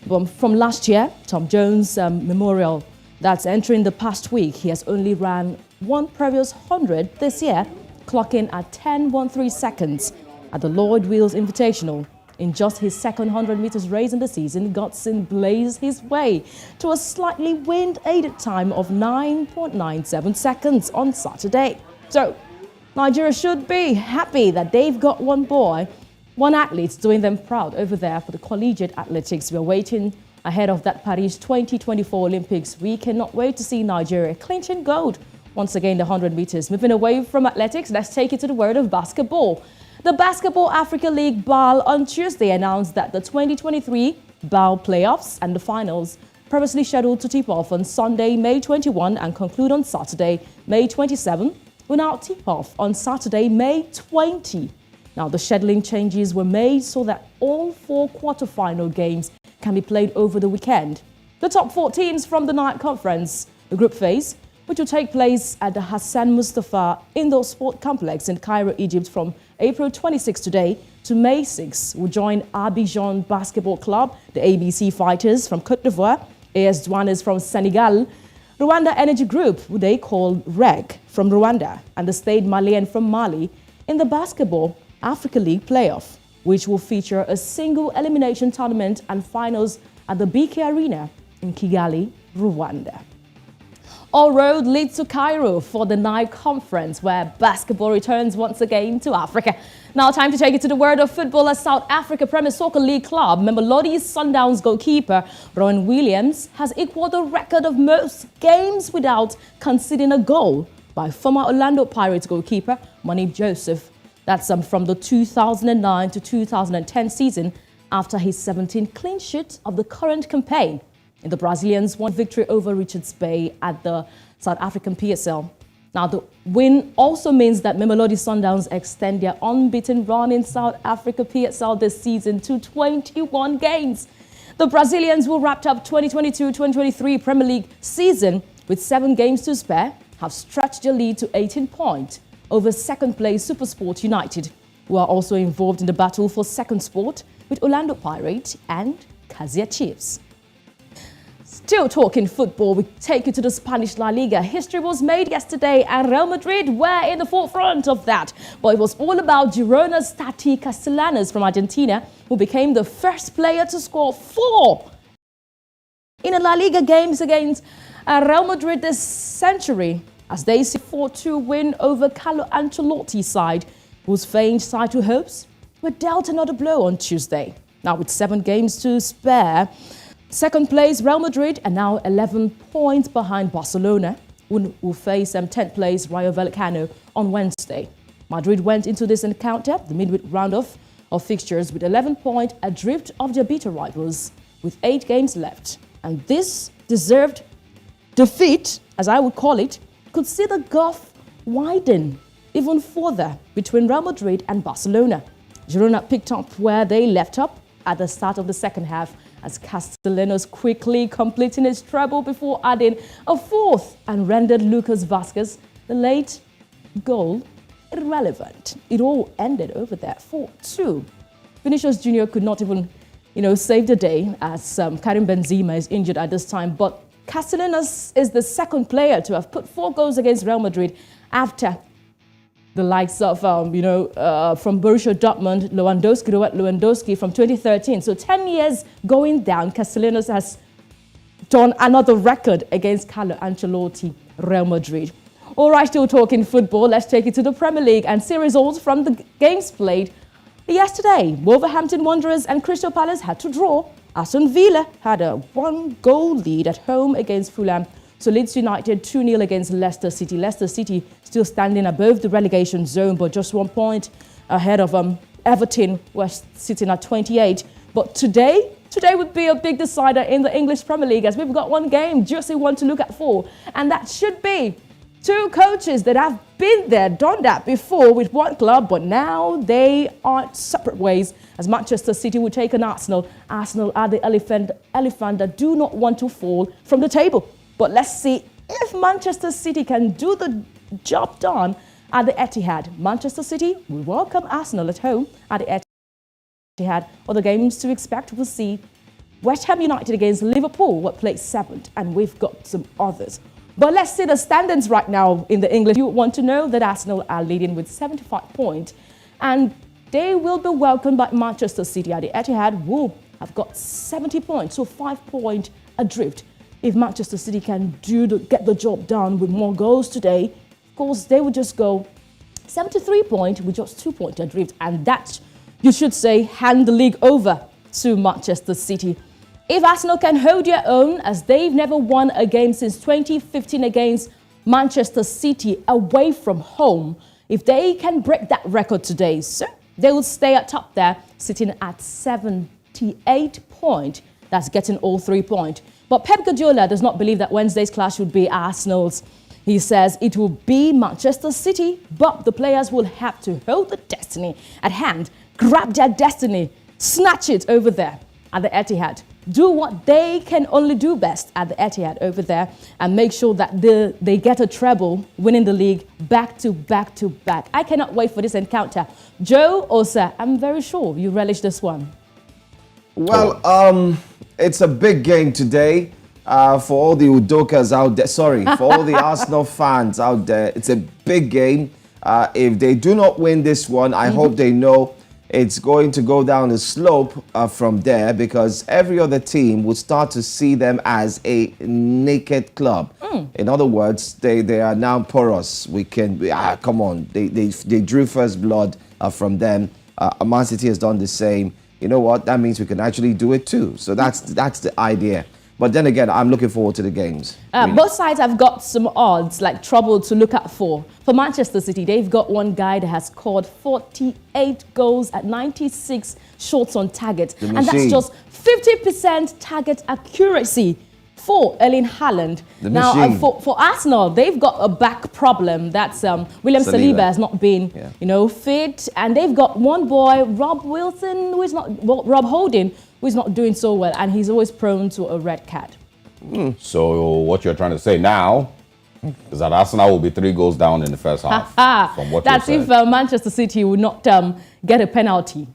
From last year, Tom Jones Memorial, that's entering the past week, he has only ran one previous 100 this year, clocking at 10.13 seconds at the Lloyd Wheels Invitational. In just his second 100 meters race in the season, Godson blazed his way to a slightly wind-aided time of 9.97 seconds on Saturday. So, Nigeria should be happy that they've got one athlete doing them proud over there for the collegiate athletics. We're waiting ahead of that Paris 2024 Olympics. We cannot wait to see Nigeria clinching gold once again the 100 meters. Moving away from athletics, let's take it to the world of basketball. The Basketball Africa League BAL on Tuesday announced that the 2023 BAL playoffs and the finals, previously scheduled to tip off on Sunday, May 21 and conclude on Saturday, May 27, will now tip off on Saturday, May 20. Now, the scheduling changes were made so that all 4 quarterfinal games can be played over the weekend. The top 4 teams from the night conference, the group phase, which will take place at the Hassan Mustafa Indoor Sport Complex in Cairo, Egypt from April 26 today to May 6, will join Abidjan Basketball Club, the ABC Fighters from Côte d'Ivoire, AS Douanes from Senegal, Rwanda Energy Group, who they call REG, from Rwanda, and the Stade Malien from Mali in the Basketball Africa League playoff, which will feature a single elimination tournament and finals at the BK Arena in Kigali, Rwanda. All road leads to Cairo for the night conference, where basketball returns once again to Africa. Now, time to take it to the world of football as South Africa Premier Soccer League club Mamelodi Sundowns goalkeeper Rowan Williams has equaled the record of most games without conceding a goal by former Orlando Pirates goalkeeper Monip Joseph. That's from the 2009 to 2010 season, after his 17th clean sheet of the current campaign. And the Brazilians won victory over Richards Bay at the South African PSL. Now, the win also means that Mamelodi Sundowns extend their unbeaten run in South Africa PSL this season to 21 games. The Brazilians, who wrapped up 2022-2023 Premier League season with 7 games to spare, have stretched their lead to 18 points over second-place SuperSport United, who are also involved in the battle for second spot with Orlando Pirates and Kaizer Chiefs. Still talking football, we take you to the Spanish La Liga. History was made yesterday and Real Madrid were in the forefront of that. But it was all about Girona's Tati Castellanos from Argentina, who became the first player to score 4 in a La Liga games against Real Madrid this century, as they see 4-2 win over Carlo Ancelotti's side, whose faint title hopes were dealt another blow on Tuesday. Now, with 7 games to spare, second place Real Madrid are now 11 points behind Barcelona, who will face 10th place Rayo Vallecano on Wednesday. Madrid went into this encounter, the midweek round-off of fixtures, with 11 points adrift of their bitter rivals, with 8 games left. And this deserved defeat, as I would call it, could see the gulf widen even further between Real Madrid and Barcelona. Girona picked up where they left up at the start of the second half, as Castellanos quickly completing his treble before adding a 4th and rendered Lucas Vazquez the late goal irrelevant. It all ended over there 4-2. Vinicius Jr. could not even, save the day, as Karim Benzema is injured at this time. But Castellanos is the second player to have put 4 goals against Real Madrid after the likes of, from Borussia Dortmund, Lewandowski from 2013. So 10 years going down, Castellanos has done another record against Carlo Ancelotti, Real Madrid. All right, still talking football, let's take it to the Premier League and see results from the games played yesterday. Wolverhampton Wanderers and Crystal Palace had to draw. Aston Villa had a 1-goal lead at home against Fulham. So Leeds United 2-0 against Leicester City. Leicester City still standing above the relegation zone, but just 1 point ahead of Everton, who are sitting at 28. But today would be a big decider in the English Premier League, as we've got one game, juicy one to look at for. And that should be 2 coaches that have been there, done that before with one club, but now they are separate ways, as Manchester City will take on Arsenal. Arsenal are the elephant that do not want to fall from the table. But let's see if Manchester City can do the job done at the Etihad. Manchester City will welcome Arsenal at home at the Etihad. Other games to expect, we'll see West Ham United against Liverpool, what plays 7th, and we've got some others. But let's see the standings right now in the English. You want to know that Arsenal are leading with 75 points, and they will be welcomed by Manchester City at the Etihad, who have got 70 points, so 5 points adrift. If Manchester City can get the job done with more goals today, of course, they would just go 73 points with just 2 points adrift, and that, you should say, hand the league over to Manchester City. If Arsenal can hold their own, as they've never won a game since 2015 against Manchester City away from home, if they can break that record today, so they will stay at top there, sitting at 78 points. That's getting all 3 points. But Pep Guardiola does not believe that Wednesday's clash would be Arsenal's. He says it will be Manchester City, but the players will have to hold the destiny at hand, grab their destiny, snatch it over there at the Etihad. Do what they can only do best at the Etihad over there and make sure that they get a treble, winning the league back to back to back. I cannot wait for this encounter. Joe, Osa, I'm very sure you relish this one. Well, it's a big game today for all the Udokas out there. Sorry, for all the Arsenal fans out there. It's a big game. If they do not win this one, I hope they know it's going to go down the slope from there, because every other team would start to see them as a naked club. In other words, they are now porous. Come on. They drew first blood from them. Man City has done the same. You know what? That means we can actually do it too. So that's the idea. But then again, I'm looking forward to the games. Both sides have got some odds, like trouble to look out for. For Manchester City, they've got one guy that has scored 48 goals at 96 shots on target. And that's just 50% target accuracy for Erling Haaland. Now, for Arsenal, they've got a back problem. That's William Saliba has not been, fit. And they've got one boy, Rob Holding, who is not doing so well, and he's always prone to a red card. So what you're trying to say now is that Arsenal will be 3 goals down in the first half. From what that's if Manchester City would not get a penalty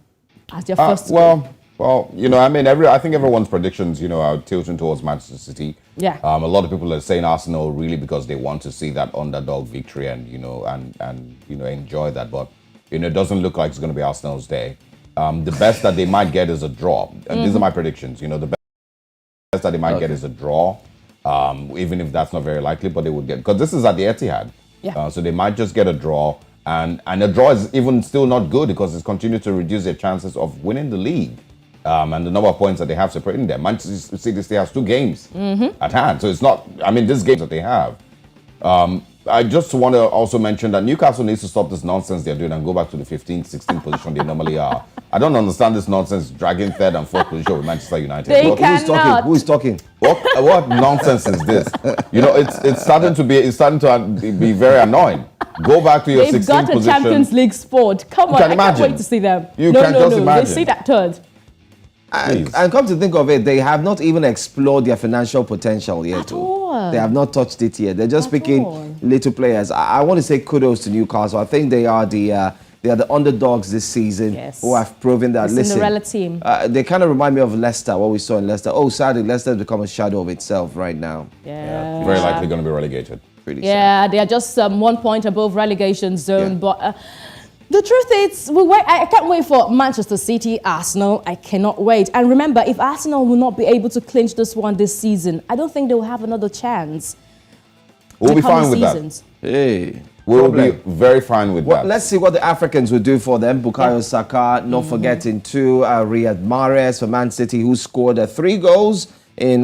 as their first goal. Well, I think everyone's predictions, are tilting towards Manchester City. Yeah. A lot of people are saying Arsenal really because they want to see that underdog victory and enjoy that. But, it doesn't look like it's going to be Arsenal's day. The best that they might get is a draw. And these are my predictions. The best that they might get is a draw, even if that's not very likely, but they would get, because this is at the Etihad. Yeah. So they might just get a draw. And a draw is even still not good because it's continued to reduce their chances of winning the league. And the number of points that they have separating them. Manchester City still has 2 games at hand. So it's not, this games that they have. I just want to also mention that Newcastle needs to stop this nonsense they're doing and go back to the 15th, 16th position they normally are. I don't understand this nonsense dragging 3rd and 4th position with Manchester United. Who is talking? What nonsense is this? It's starting to be very annoying. Go back to your 16th position. They've got a Champions League sport. Come on, I can't wait to see them. No, they see that 3rd. And come to think of it, they have not even explored their financial potential yet. At all. They have not touched it yet. They're just picking little players. I want to say kudos to Newcastle. I think they are the underdogs this season who have proven that. The Cinderella team. They kind of remind me of Leicester, what we saw in Leicester. Oh, sadly, Leicester has become a shadow of itself right now. Yeah. Very likely going to be relegated. Sad. They are just 1 point above relegation zone, but. The truth is, I can't wait for Manchester City, Arsenal. I cannot wait. And remember, if Arsenal will not be able to clinch this one this season, I don't think they will have another chance. We'll be fine with that. Hey, we'll be very fine with that. Let's see what the Africans will do for them. Bukayo Saka, not forgetting too, Riyad Mahrez for Man City, who scored 3 goals in,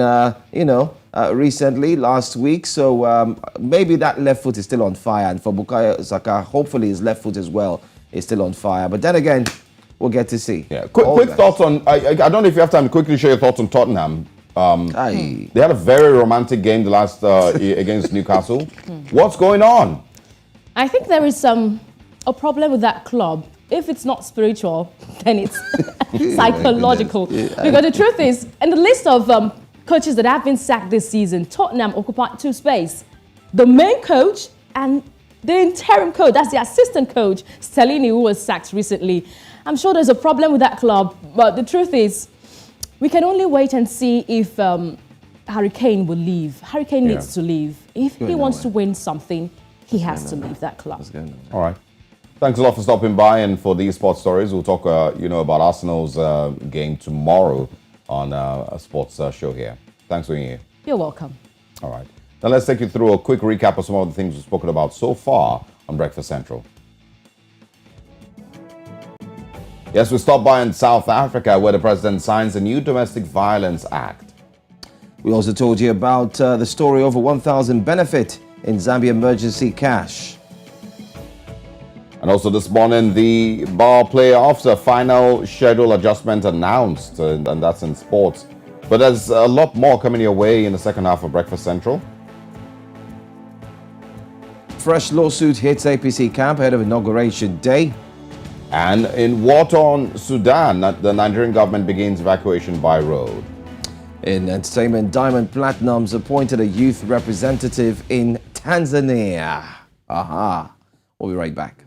recently, last week. So maybe that left foot is still on fire. And for Bukayo Saka, hopefully his left foot as well is still on fire. But then again, we'll get to see. Yeah. Quick thoughts on, I don't know if you have time to quickly share your thoughts on Tottenham. They had a very romantic game the last against Newcastle. What's going on? I think there is a problem with that club. If it's not spiritual, then it's psychological. Because the truth is, in the list of coaches that have been sacked this season, Tottenham occupied 2 spaces. The main coach and the interim coach, that's the assistant coach, Stellini, who was sacked recently. I'm sure there's a problem with that club, but the truth is, we can only wait and see if Hurricane will leave. Hurricane needs to leave. If he wants to win something, he has to leave that club. All right. Thanks a lot for stopping by and for these sports stories. We'll talk, about Arsenal's game tomorrow on a sports show here. Thanks for being here. You're welcome. All right. Now let's take you through a quick recap of some of the things we've spoken about so far on Breakfast Central. Yes, we stopped by in South Africa, where the president signs a new Domestic Violence Act. We also told you about the story over 1,000 benefit in Zambia emergency cash. And also this morning, the bar playoffs, a final schedule adjustment announced, and that's in sports. But there's a lot more coming your way in the second half of Breakfast Central. Fresh lawsuit hits APC camp ahead of Inauguration Day. And in war-torn Sudan, the Nigerian government begins evacuation by road. In entertainment, Diamond Platinums appointed a youth representative in Tanzania. Aha. We'll be right back.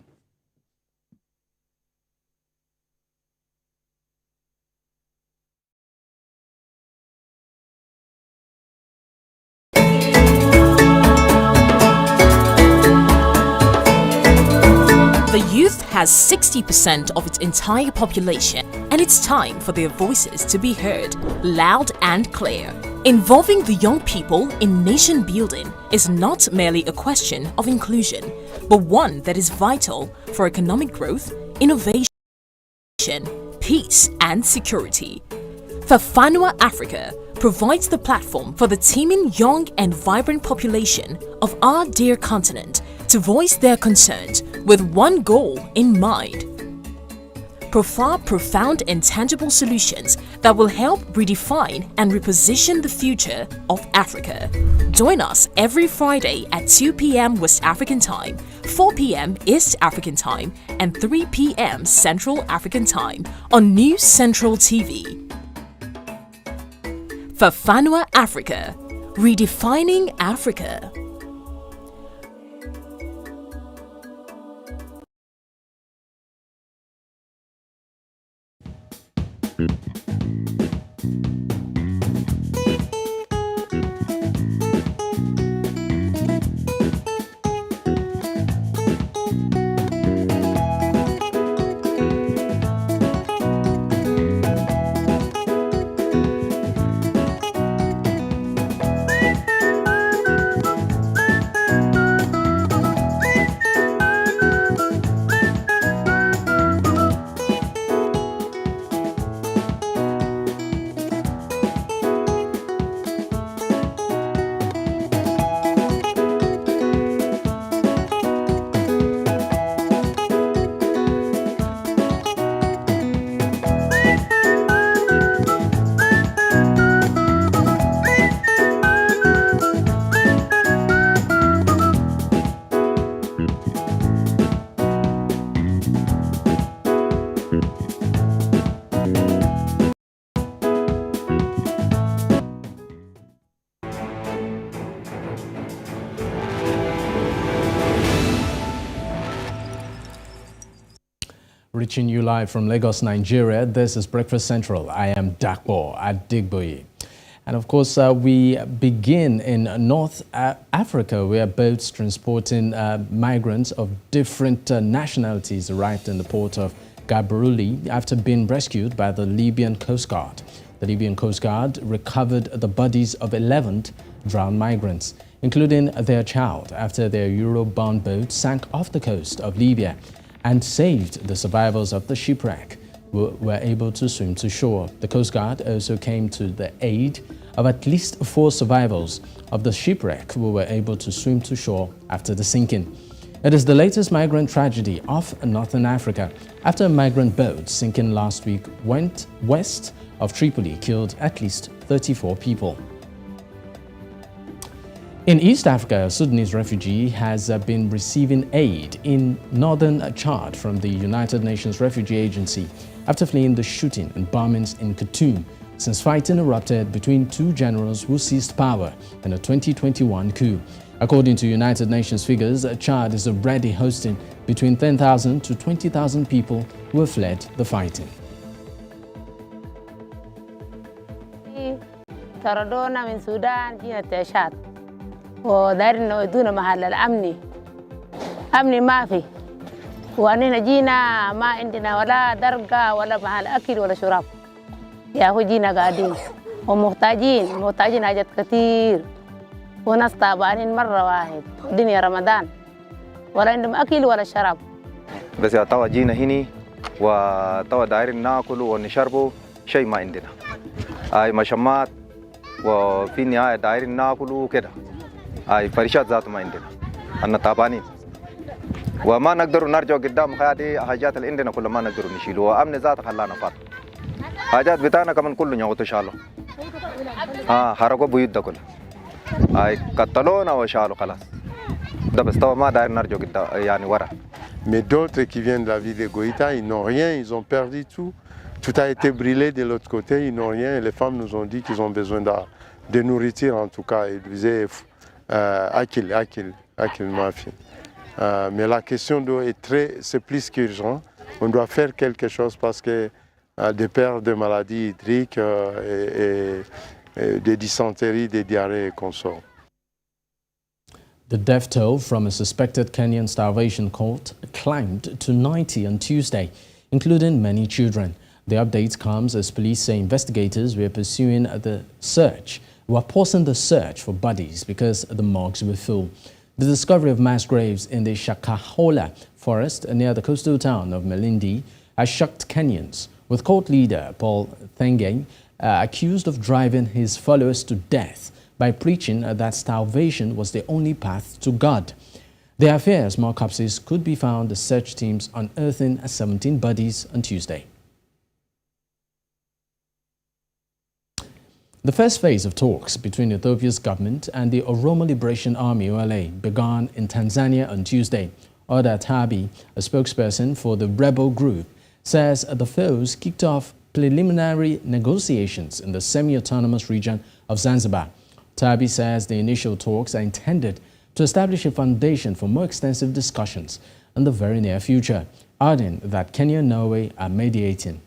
The youth has 60% of its entire population, and it's time for their voices to be heard loud and clear. Involving the young people in nation building is not merely a question of inclusion, but one that is vital for economic growth, innovation, peace, and security. Fafanua Africa provides the platform for the teeming young and vibrant population of our dear continent to voice their concerns with one goal in mind. Provide profound and tangible solutions that will help redefine and reposition the future of Africa. Join us every Friday at 2 p.m. West African Time, 4 p.m. East African Time, and 3 p.m. Central African Time on News Central TV. Fafanua Africa, redefining Africa. Reaching you live from Lagos, Nigeria, this is Breakfast Central. I am Dakbo Adigboye. And of course, we begin in North Africa, where boats transporting migrants of different nationalities arrived in the port of Gaborone after being rescued by the Libyan Coast Guard. The Libyan Coast Guard recovered the bodies of 11 drowned migrants, including their child, after their Euro-bound boat sank off the coast of Libya, and saved the survivors of the shipwreck, who were able to swim to shore. The Coast Guard also came to the aid of at least 4 survivors of the shipwreck who were able to swim to shore after the sinking. It is the latest migrant tragedy off Northern Africa, after a migrant boat sinking last week went west of Tripoli, killed at least 34 people. In East Africa, a Sudanese refugee has been receiving aid in northern Chad from the United Nations Refugee Agency after fleeing the shooting and bombings in Khartoum, since fighting erupted between two generals who seized power in a 2021 coup. According to United Nations figures, Chad is already hosting between 10,000 to 20,000 people who have fled the fighting. طردونا من السودان جينا تشاد ودارنا يدونا محل الأمني أمني ما في وأننا جينا ما عندنا ولا درجة ولا محل أكل ولا شراب يا هو جينا قاعدين ومحتاجين حاجات كتير وناس تعبانين مرة واحد الدنيا رمضان ولا عندهم أكل ولا شراب بس يا توا جينا هني وتوا دايرين ناكل ونشربوا شيء ما عندنا أي مشمات وفي النهاية دايرين ناكل كده أي فريشات ذات ما عندنا أنا تعبانين وما نقدر نرجع قدام هذه حاجات اللي عندنا كل ما نقدر نشيلها وأمن ذات خلانا فات حاجات بتاعنا كمان كله نعوتو شالو حرقوا بيوت ده كله أي قتلونا وشالوا خلاص ده بس توا ما داير نرجع قدام يعني ورا. Mais d'autres qui viennent de la ville de Goïta, ils n'ont rien, ils ont perdu tout. Tout a été brûlé de l'autre côté, ils n'ont rien. Et les femmes nous ont dit qu'ils ont besoin de nourriture en tout cas. Ils disaient Akil Mafi. Mais la question d'eau c'est plus qu'urgent. On doit faire quelque chose parce que des pertes de maladies hydriques et des dysenteries, des diarrhées et consorts. The death toll from a suspected Kenyan starvation cult climbed to 90 on Tuesday, including many children. The update comes as police say investigators were pausing the search for bodies because the morgues were full. The discovery of mass graves in the Shakahola forest near the coastal town of Malindi has shocked Kenyans, with cult leader Paul Thengeng accused of driving his followers to death by preaching that starvation was the only path to God. There are fears more corpses could be found as search teams unearthing 17 bodies on Tuesday. The first phase of talks between Ethiopia's government and the Oromo Liberation Army OLA began in Tanzania on Tuesday. Oda Tabi, a spokesperson for the rebel group, says the foes kicked off preliminary negotiations in the semi-autonomous region of Zanzibar. Tabi says the initial talks are intended to establish a foundation for more extensive discussions in the very near future, adding that Kenya and Norway are mediating.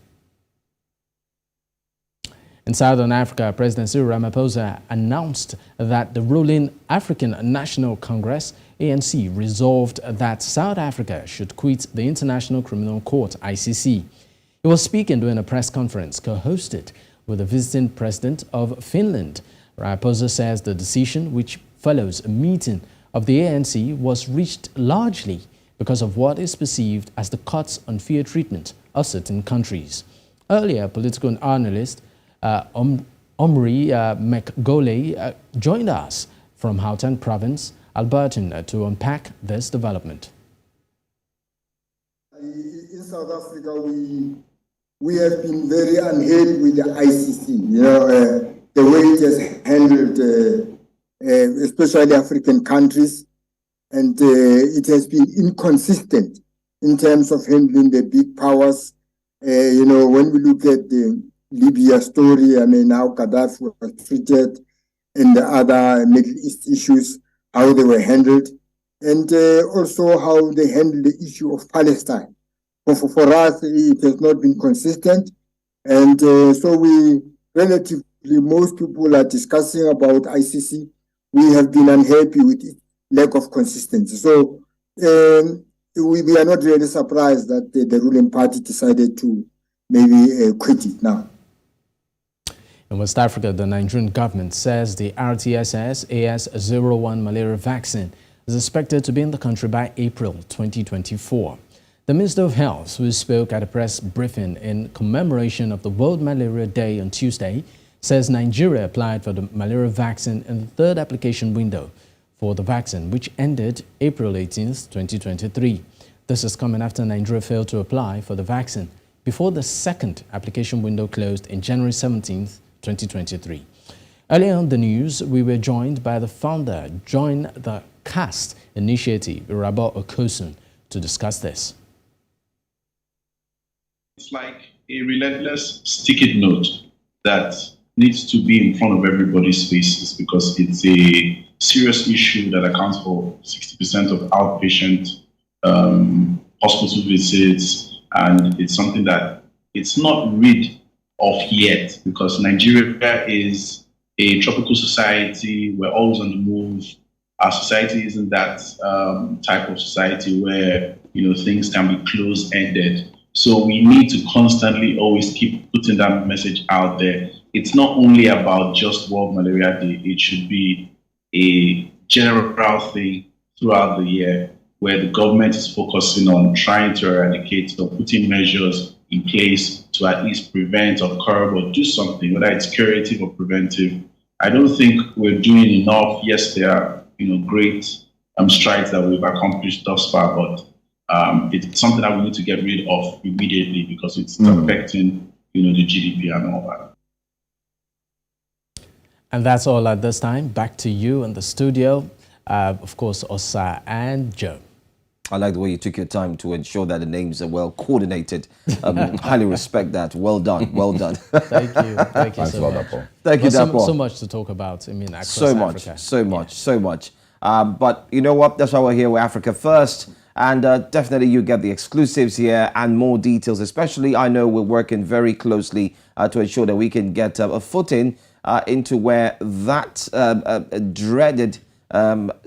In Southern Africa, President Cyril Ramaphosa announced that the ruling African National Congress, ANC, resolved that South Africa should quit the International Criminal Court, ICC. He was speaking during a press conference co-hosted with the visiting president of Finland. Ramaphosa says the decision, which follows a meeting of the ANC, was reached largely because of what is perceived as the court's unfair treatment of certain countries. Earlier, political analyst Omri McGoley joined us from Gauteng province, Alberton, to unpack this development. In South Africa, we have been very unhappy with the ICC. The way it has handled, especially African countries, and it has been inconsistent in terms of handling the big powers. When we look at the Libya story, how Gaddafi was treated, and the other Middle East issues, how they were handled, and also how they handled the issue of Palestine. For us, it has not been consistent, and so most people are discussing about ICC. We have been unhappy with its lack of consistency. So we are not really surprised that the ruling party decided to maybe quit it now. In West Africa, the Nigerian government says the RTS AS01 malaria vaccine is expected to be in the country by April 2024. The Minister of Health, who spoke at a press briefing in commemoration of the World Malaria Day on Tuesday, says Nigeria applied for the malaria vaccine in the third application window for the vaccine, which ended April 18, 2023. This is coming after Nigeria failed to apply for the vaccine before the second application window closed in January 17, 2023. Earlier on the news, we were joined by the founder, Join the Cast Initiative, Rabah Okosun, to discuss this. It's like a relentless sticky note. that needs to be in front of everybody's faces because it's a serious issue that accounts for 60% of outpatient hospital visits, and it's something that it's not rid of yet because Nigeria is a tropical society. We're always on the move. Our society isn't that type of society where things can be close-ended. So we need to constantly always keep putting that message out there. It's not only about just World Malaria Day. It should be a general thing throughout the year where the government is focusing on trying to eradicate or putting measures in place to at least prevent or curb or do something, whether it's curative or preventive. I don't think we're doing enough. Yes, there are great strides that we've accomplished thus far, but it's something that we need to get rid of immediately because it's affecting the GDP and all that. And that's all at this time. Back to you in the studio. Of course, Osa and Joe. I like the way you took your time to ensure that the names are well coordinated. Highly respect that. Well done. Well done. Thank you. Thank you so much. Thank you, Dapo. So much to talk about. I mean, across so Africa. So much. But you know what? That's why we're here with Africa First. And definitely you get the exclusives here and more details. Especially, I know we're working very closely to ensure that we can get a footing into where that dreaded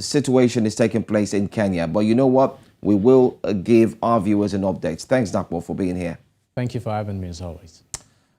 situation is taking place in Kenya. But you know what? We will give our viewers an update. Thanks, Dapo, for being here. Thank you for having me, as always.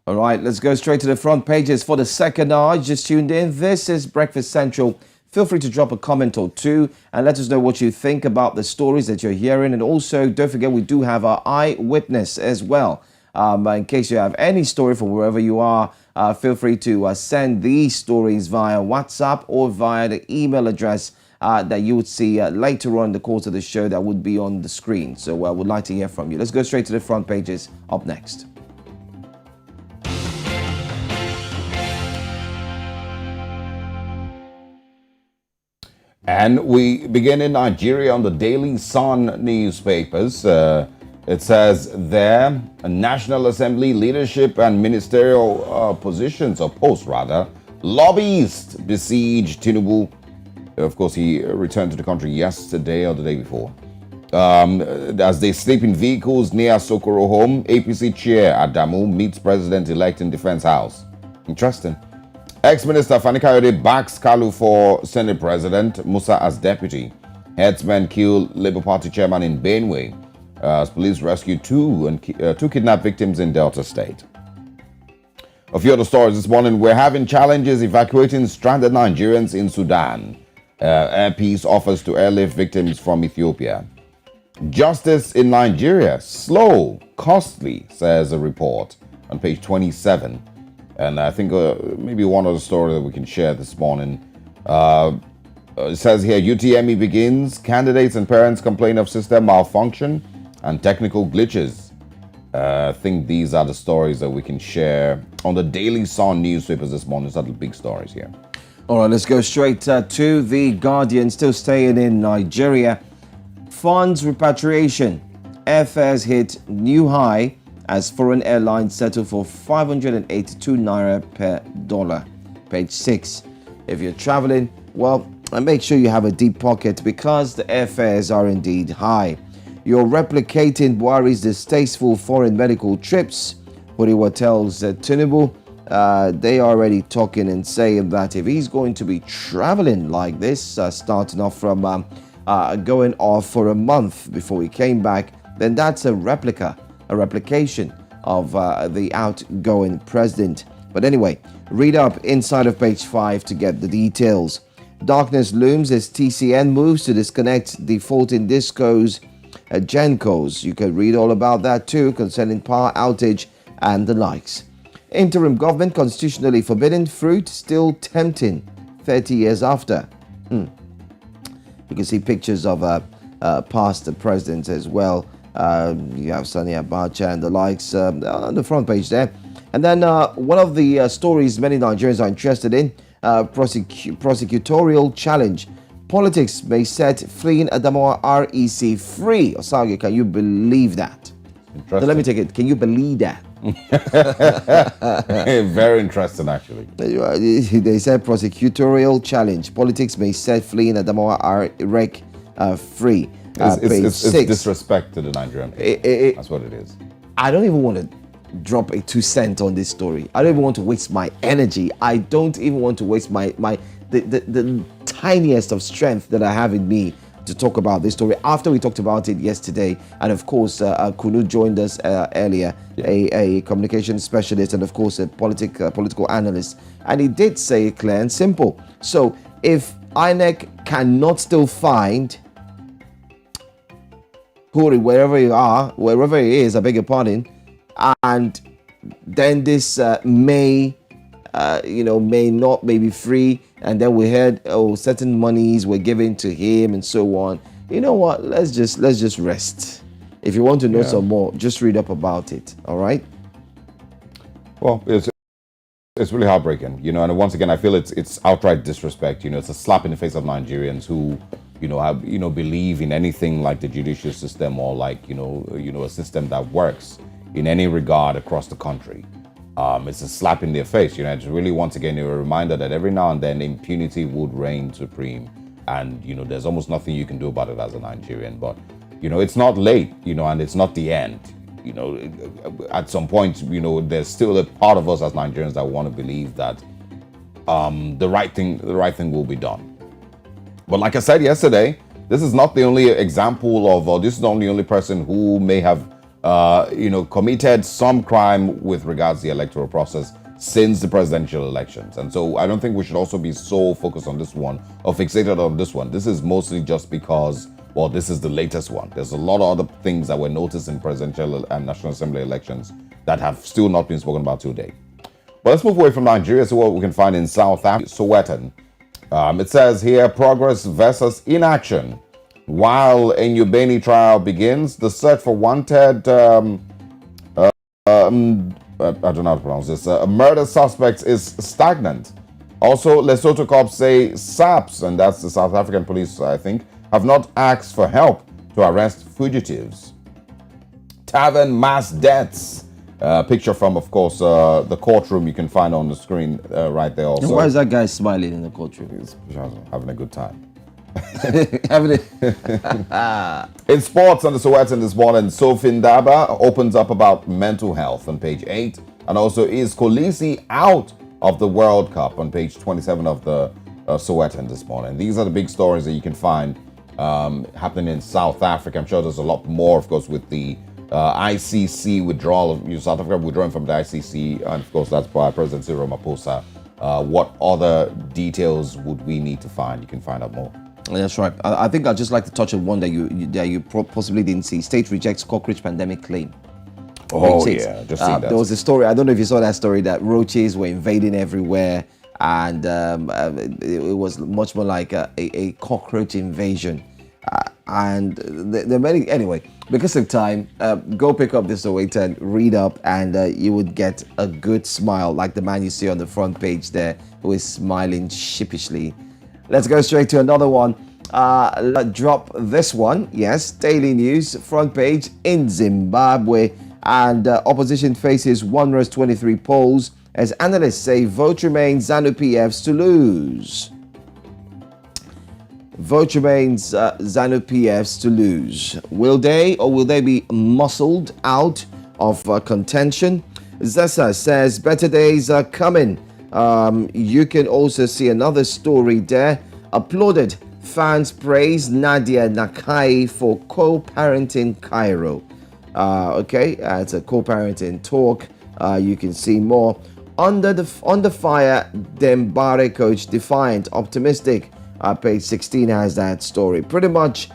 All right, let's go straight to the front pages for the second hour. Just tuned in. This is Breakfast Central. Feel free to drop a comment or two and let us know what you think about the stories that you're hearing. And also, don't forget, we do have our eyewitness as well. In case you have any story from wherever you are, feel free to send these stories via WhatsApp or via the email address that you would see later on in the course of the show that would be on the screen. So I would like to hear from you. Let's go straight to the front pages up next. And we begin in Nigeria on the Daily Sun newspapers. It says there, National Assembly leadership and ministerial positions, or posts rather, lobbyists besiege Tinubu. Of course, he returned to the country yesterday or the day before. As they sleep in vehicles near Sokoro home, APC chair Adamu meets president-elect in Defense House. Interesting. Ex-Minister Fani Kayode backs Kalu for Senate President, Musa as deputy. Headsmen kill Labour Party chairman in Benue. As police rescue two kidnapped victims in Delta State. A few other stories this morning. We're having challenges evacuating stranded Nigerians in Sudan. Air Peace offers to airlift victims from Ethiopia. Justice in Nigeria, slow, costly, says a report on page 27. And I think maybe one other story that we can share this morning. It says here, UTME begins. Candidates and parents complain of system malfunction and technical glitches. I think these are the stories that we can share on the Daily Sun newspapers this morning. These are the big stories here. All right, let's go straight to The Guardian, still staying in Nigeria. Funds repatriation. Airfares hit new high as foreign airlines settle for 582 naira per dollar. Page 6. If you're traveling, well, make sure you have a deep pocket because the airfares are indeed high. You're replicating Buhari's distasteful foreign medical trips. Buriwa tells Tinubu they are already talking and saying that if he's going to be traveling like this, starting off from going off for a month before he came back, then that's a replication of the outgoing president. But anyway, read up inside of page 5 to get the details. Darkness looms as TCN moves to disconnect defaulting discos, Gencos. You can read all about that too concerning power outage and the likes. Interim government constitutionally forbidden, fruit still tempting 30 years after. You can see pictures of past presidents as well. You have Sani Abacha and the likes on the front page there. And then one of the stories many Nigerians are interested in, prosecutorial challenge. Politics may set fleeing Adamawa REC free. Osage, can you believe that? So let me take it. Can you believe that? Very interesting, actually. They said prosecutorial challenge. Politics may set fleeing Adamawa Rec free. It's disrespect to the Nigerian people. That's what it is. I don't even want to drop a 2 cent on this story. I don't even want to waste my energy. I don't even want to waste the tiniest of strength that I have in me to talk about this story after we talked about it yesterday. And of course, Kunu joined us earlier, a communication specialist and of course a political analyst. And he did say it clear and simple. So if INEC cannot still find Huri wherever he is, I beg your pardon, and then this may be free, and then we heard certain monies were given to him and so on. You know what? Let's just rest. If you want to know some more, just read up about it. All right. Well, it's really heartbreaking, and once again, I feel it's outright disrespect. It's a slap in the face of Nigerians who, believe in anything like the judicial system or like, a system that works in any regard across the country. It's a slap in their face. It's really, once again, a reminder that every now and then impunity would reign supreme. And, there's almost nothing you can do about it as a Nigerian. But, it's not late, and it's not the end. At some point, there's still a part of us as Nigerians that want to believe that the right thing will be done. But like I said yesterday, this is not the only example of, or this is not the only person who may have committed some crime with regards to the electoral process since the presidential elections. And so I don't think we should also be so focused on this one or fixated on this one. This is mostly just because, well, this is the latest one. There's a lot of other things that were noticed in presidential and National Assembly elections that have still not been spoken about today. But let's move away from Nigeria to what we can find in South Africa, Sowetan. It says here, progress versus inaction. While a Nyubeni trial begins, the search for wanted, I don't know how to pronounce this, murder suspects is stagnant. Also, Lesotho cops say SAPS, and that's the South African police, I think, have not asked for help to arrest fugitives. Tavern mass deaths. Picture from, of course, the courtroom you can find on the screen right there also. And why is that guy smiling in the courtroom? He's having a good time. In sports on the Sowetan this morning, Sofin Daba opens up about mental health on page 8. And also, is Kolisi out of the World Cup on page 27 of the Sowetan this morning. These are the big stories that you can find happening in South Africa. I'm sure there's a lot more, of course, with the ICC withdrawal of South Africa withdrawing from the ICC, and of course that's by President Cyril Ramaphosa. What other details would we need to find? You can find out more. That's right. I think I'd just like to touch on one that you possibly didn't see. State rejects cockroach pandemic claim. Oh yeah, just see that. There was a story. I don't know if you saw that story that roaches were invading everywhere, and it was much more like a cockroach invasion. And there are many. Anyway, because of time, go pick up this Sowetan, read up, and you would get a good smile, like the man you see on the front page there, who is smiling sheepishly. Let's go straight to another one. Drop this one. Yes, Daily News front page in Zimbabwe, and opposition faces 123 polls as analysts say vote remains ZANU-PF's to lose. Vote remains ZANU-PF's to lose. Will they be muscled out of contention? Zessa says better days are coming. You can also see another story there. Applauded fans praise Nadia Nakai for co-parenting Cairo. It's a co-parenting talk. You can see more. Under fire, Dembare coach defiant, optimistic. Page 16 has that story. Pretty much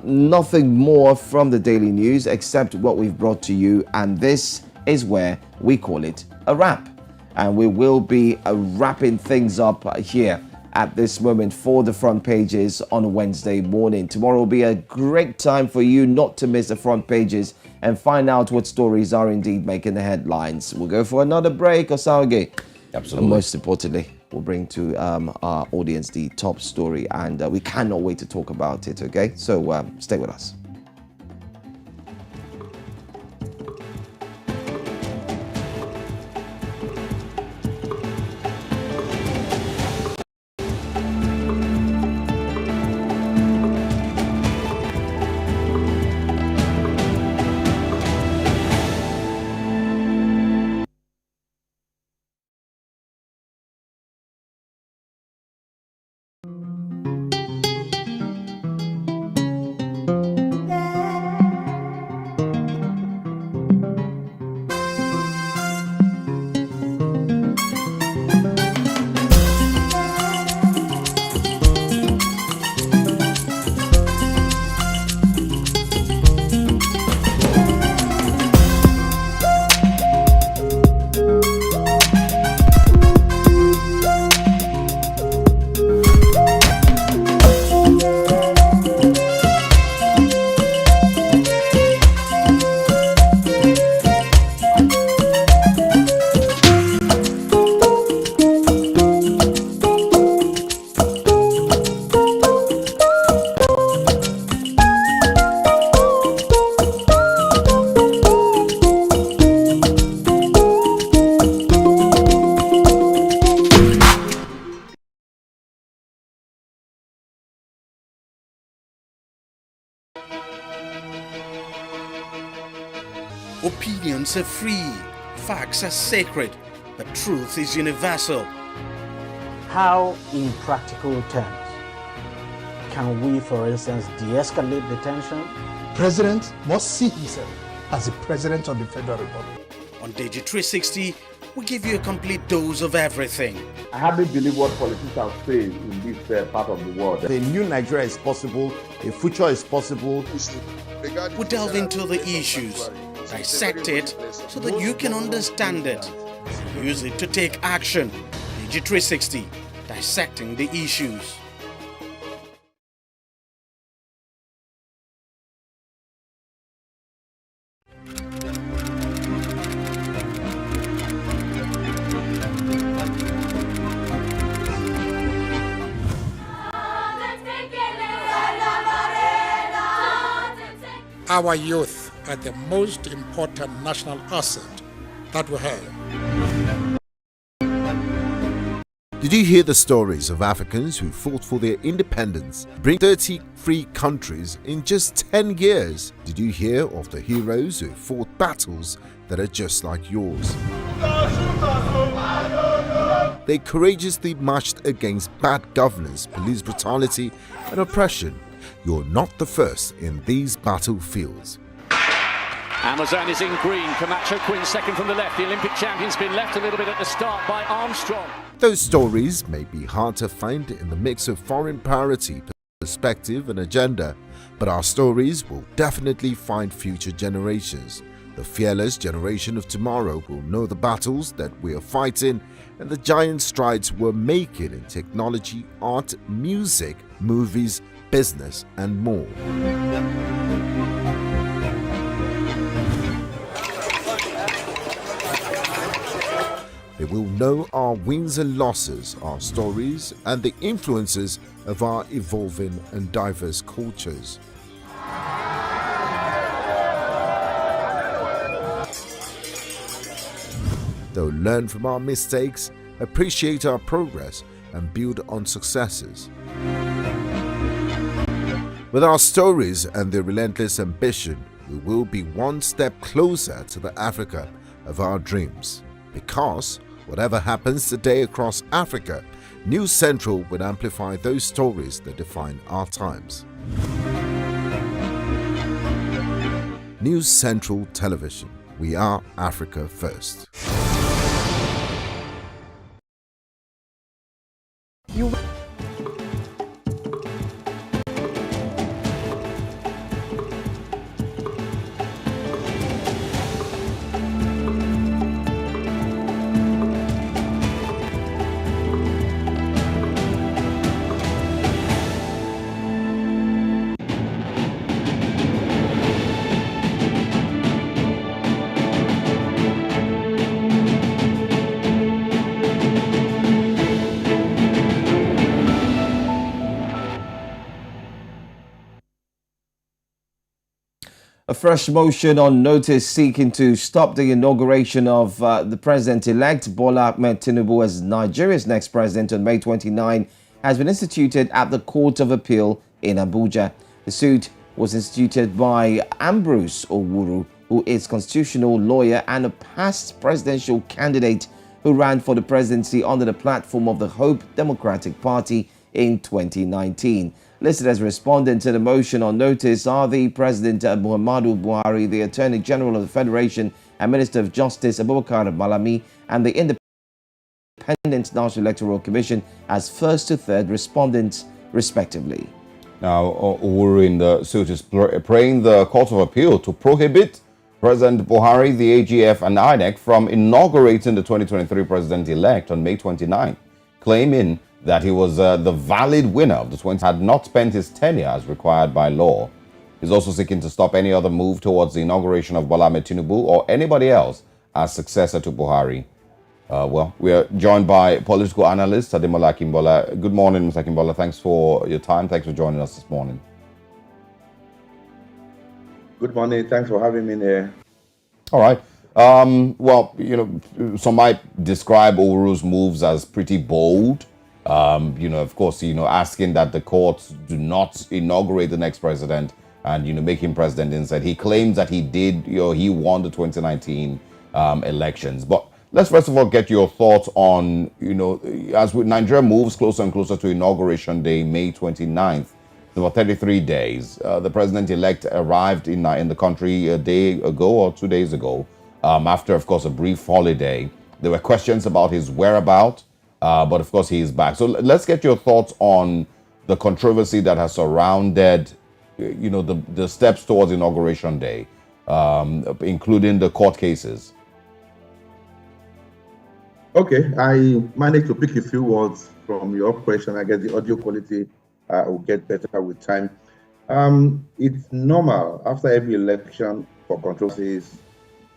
nothing more from the Daily News except what we've brought to you, and this is where we call it a wrap. And we will be wrapping things up here at this moment for the front pages on Wednesday morning. Tomorrow will be a great time for you not to miss the front pages and find out what stories are indeed making the headlines. We'll go for another break, Osage. Absolutely. And most importantly, we'll bring to our audience the top story, and we cannot wait to talk about it, okay? So stay with us. Opinions are free, facts are sacred, but truth is universal. How, in practical terms, can we, for instance, de-escalate the tension? President must see himself as the President of the Federal Republic. On Digi 360, we give you a complete dose of everything. I hardly believe what politicians say in this part of the world. A new Nigeria is possible, a future is possible. We delve into the issues, dissect it so that you can understand it, use it to take action. Digi 360, dissecting the issues. Our youth are the most important national asset that we have. Did you hear the stories of Africans who fought for their independence, bring 30 free countries in just 10 years? Did you hear of the heroes who fought battles that are just like yours? They courageously marched against bad governance, police brutality and oppression. You're not the first in these battlefields. Amazon is in green. Camacho Quinn second from the left. The Olympic champion's been left a little bit at the start by Armstrong. Those stories may be hard to find in the mix of foreign priority, perspective and agenda, but our stories will definitely find future generations. The fearless generation of tomorrow will know the battles that we are fighting and the giant strides we're making in technology, art, music, movies, business and more. They will know our wins and losses, our stories and the influences of our evolving and diverse cultures. They'll learn from our mistakes, appreciate our progress and build on successes. With our stories and their relentless ambition, we will be one step closer to the Africa of our dreams. Because whatever happens today across Africa, News Central will amplify those stories that define our times. News Central Television. We are Africa first. A fresh motion on notice seeking to stop the inauguration of the president-elect Bola Ahmed Tinubu as Nigeria's next president on May 29 has been instituted at the Court of Appeal in Abuja. The suit was instituted by Ambrose Owuru, who is constitutional lawyer and a past presidential candidate who ran for the presidency under the platform of the Hope Democratic Party in 2019. Listed as respondent to the motion on notice are the President Muhammadu Buhari, the Attorney General of the Federation and Minister of Justice Abubakar Malami, and the Independent National Electoral Commission as first to third respondents, respectively. Now, Owuru in the suit is praying the Court of Appeal to prohibit President Buhari, the AGF and INEC from inaugurating the 2023 president-elect on May 29, claiming that he was the valid winner of the 20 had not spent his tenure as required by law. He's also seeking to stop any other move towards the inauguration of Bola Ahmed Tinubu or anybody else as successor to Buhari. We are joined by political analyst Ademola Akinbola. Good morning, Mr. Akinbola. Thanks for your time. Thanks for joining us this morning. Good morning. Thanks for having me here. All right. Some might describe Owuru's moves as pretty bold. Of course, asking that the courts do not inaugurate the next president and make him president instead. He claims that he did, he won the 2019 elections. But let's first of all get your thoughts on, as Nigeria moves closer and closer to Inauguration Day, May 29th, about 33 days. The president-elect arrived in the country a day ago or 2 days ago, after, of course, a brief holiday. There were questions about his whereabouts, but of course he is back. So let's get your thoughts on the controversy that has surrounded, the steps towards Inauguration Day, including the court cases. Okay, I managed to pick a few words from your question. I guess the audio quality will get better with time. It's normal after every election for controversies,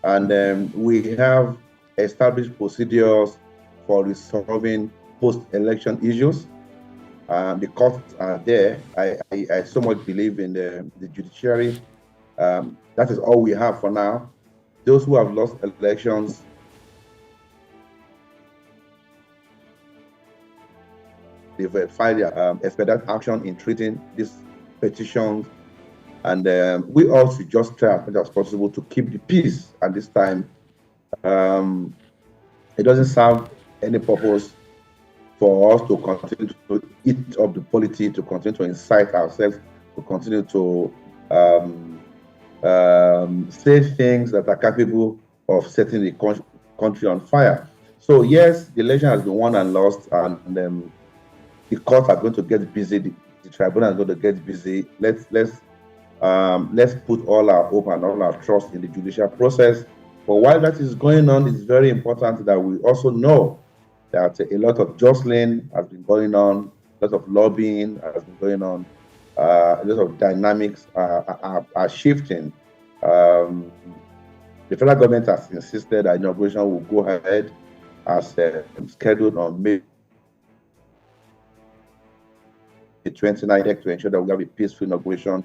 and we have established procedures for resolving post-election issues. The courts are there. I so much believe in the judiciary. That is all we have for now. Those who have lost elections, they've filed expedited action in treating these petitions, and we all should just try as much as possible to keep the peace at this time. It doesn't serve any purpose for us to continue to eat up the polity, to continue to incite ourselves, to continue to say things that are capable of setting the country on fire. So yes, the election has been won and lost, and the courts are going to get busy. The tribunal is going to get busy. Let's put all our hope and all our trust in the judicial process. But while that is going on, it's very important that we also know that a lot of jostling has been going on, a lot of lobbying has been going on, a lot of dynamics are shifting. The federal government has insisted that inauguration will go ahead as scheduled on May 29th to ensure that we have a peaceful inauguration.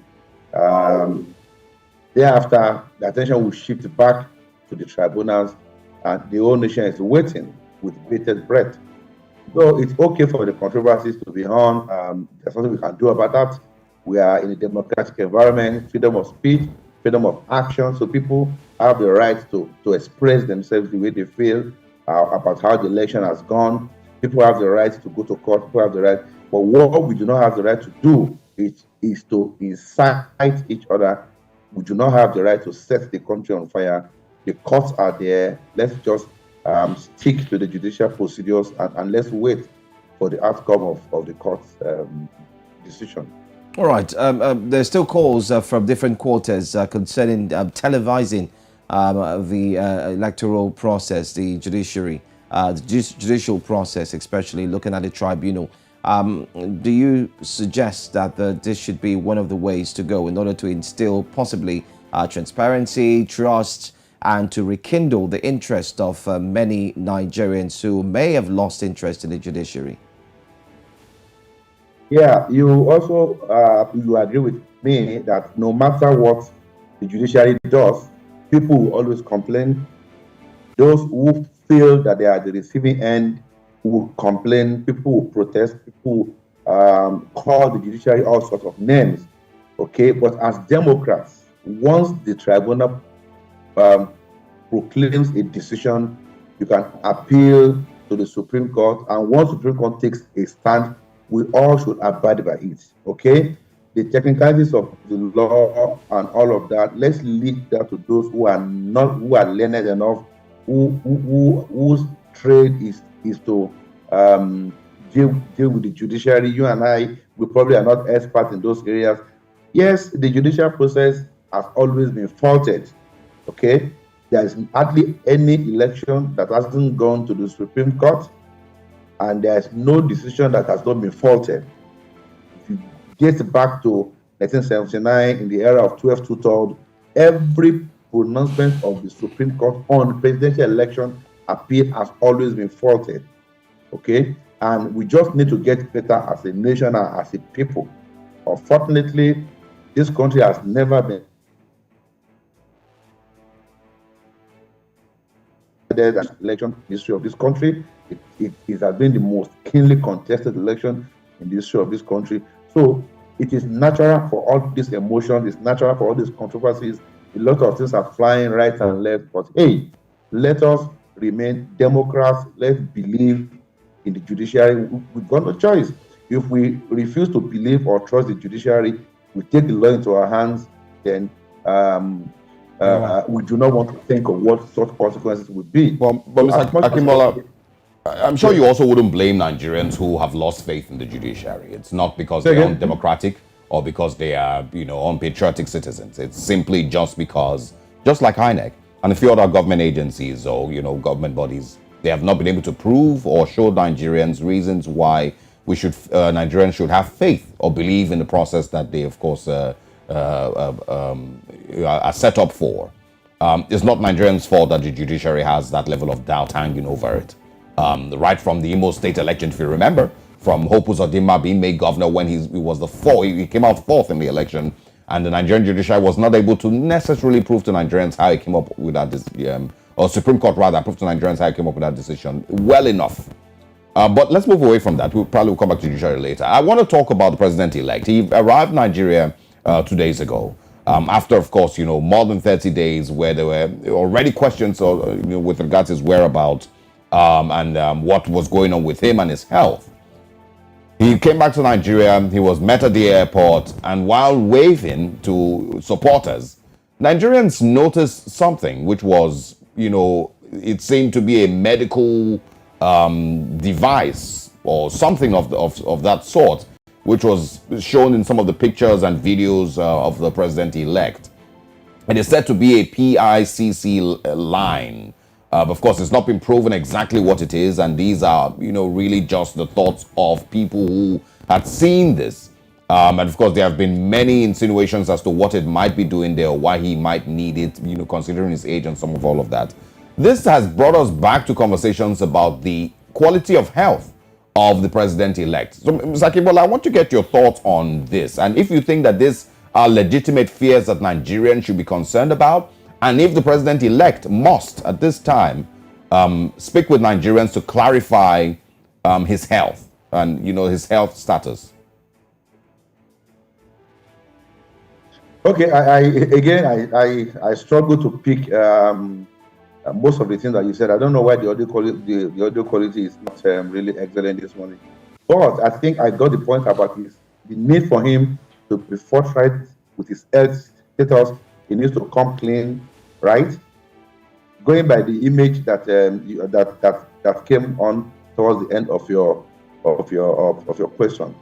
Thereafter, the attention will shift back to the tribunals, and the whole nation is waiting with bated breath. So it's okay for the controversies to be on. There's nothing we can do about that. We are in a democratic environment, freedom of speech, freedom of action. So people have the right to express themselves the way they feel about how the election has gone. People have the right to go to court. People have the right. But what we do not have the right to do is to incite each other. We do not have the right to set the country on fire. The courts are there. Let's just stick to the judicial procedures and let's wait for the outcome of the court's decision. All right. There's still calls from different quarters concerning televising the electoral process, the judiciary, the judicial process, especially looking at the tribunal. Do you suggest that this should be one of the ways to go in order to instill possibly transparency, trust, and to rekindle the interest of many Nigerians who may have lost interest in the judiciary? Yeah, you also you agree with me that no matter what the judiciary does, people will always complain. Those who feel that they are the receiving end will complain. People will protest. People call the judiciary all sorts of names. Okay, but as Democrats, once the tribunal proclaims a decision, you can appeal to the Supreme Court, and once the Supreme Court takes a stand, we all should abide by it. Okay, the technicalities of the law and all of that, let's leave that to those who are learned enough, whose trade is to deal with the judiciary. You and I, we probably are not experts in those areas. Yes, the judicial process has always been faulted. Okay, there is hardly any election that hasn't gone to the Supreme Court, and there is no decision that has not been faulted. If you get back to 1979, in the era of 12 2/3, every pronouncement of the Supreme Court on presidential election appeal has always been faulted. Okay, and we just need to get better as a nation and as a people. Unfortunately, this country has never been an election in the history of this country. It has been the most keenly contested election in the history of this country. So It is natural for all these emotions, it's natural for all these controversies. A lot of things are flying right and left, but hey, let us remain Democrats. Let's believe in the judiciary. We've got no choice. If we refuse to believe or trust the judiciary, we take the law into our hands, then we do not want to think of what such consequences would be. But Mr. Akimola, I'm sure you also wouldn't blame Nigerians who have lost faith in the judiciary. It's not because they're undemocratic or because they are, unpatriotic citizens. It's simply just because, just like INEC and a few other government agencies or, government bodies, they have not been able to prove or show Nigerians reasons why Nigerians should have faith or believe in the process that they, of course, are set up for. It's not Nigerians' fault that the judiciary has that level of doubt hanging over it. Right from the Imo State election, if you remember, from Hope Uzodinma being made governor when he was he came out fourth in the election, and the Nigerian judiciary was not able to necessarily prove to Nigerians how he came up with that, or Supreme Court rather, proved to Nigerians how he came up with that decision well enough. But let's move away from that. We'll probably come back to judiciary later. I want to talk about the president-elect. He arrived in Nigeria 2 days ago. After, of course, more than 30 days where there were already questions with regards to his whereabouts and what was going on with him and his health. He came back to Nigeria. He was met at the airport, and while waving to supporters, Nigerians noticed something, which was, it seemed to be a medical device or something of that sort, which was shown in some of the pictures and videos of the president-elect. It is said to be a PICC line. Of course, it's not been proven exactly what it is, and these are, really just the thoughts of people who had seen this. And of course, there have been many insinuations as to what it might be doing there, or why he might need it, considering his age and some of all of that. This has brought us back to conversations about the quality of health of the president-elect. So, Mr. Akimola, I want to get your thoughts on this, and if you think that these are legitimate fears that Nigerians should be concerned about, and if the president-elect must, at this time, speak with Nigerians to clarify his health and, his health status. Okay, I struggle to pick most of the things that you said. I don't know why the audio quality is not really excellent this morning. But I think I got the point about the need for him to be forthright with his health status. He needs to come clean, right? Going by the image that that came on towards the end of your question,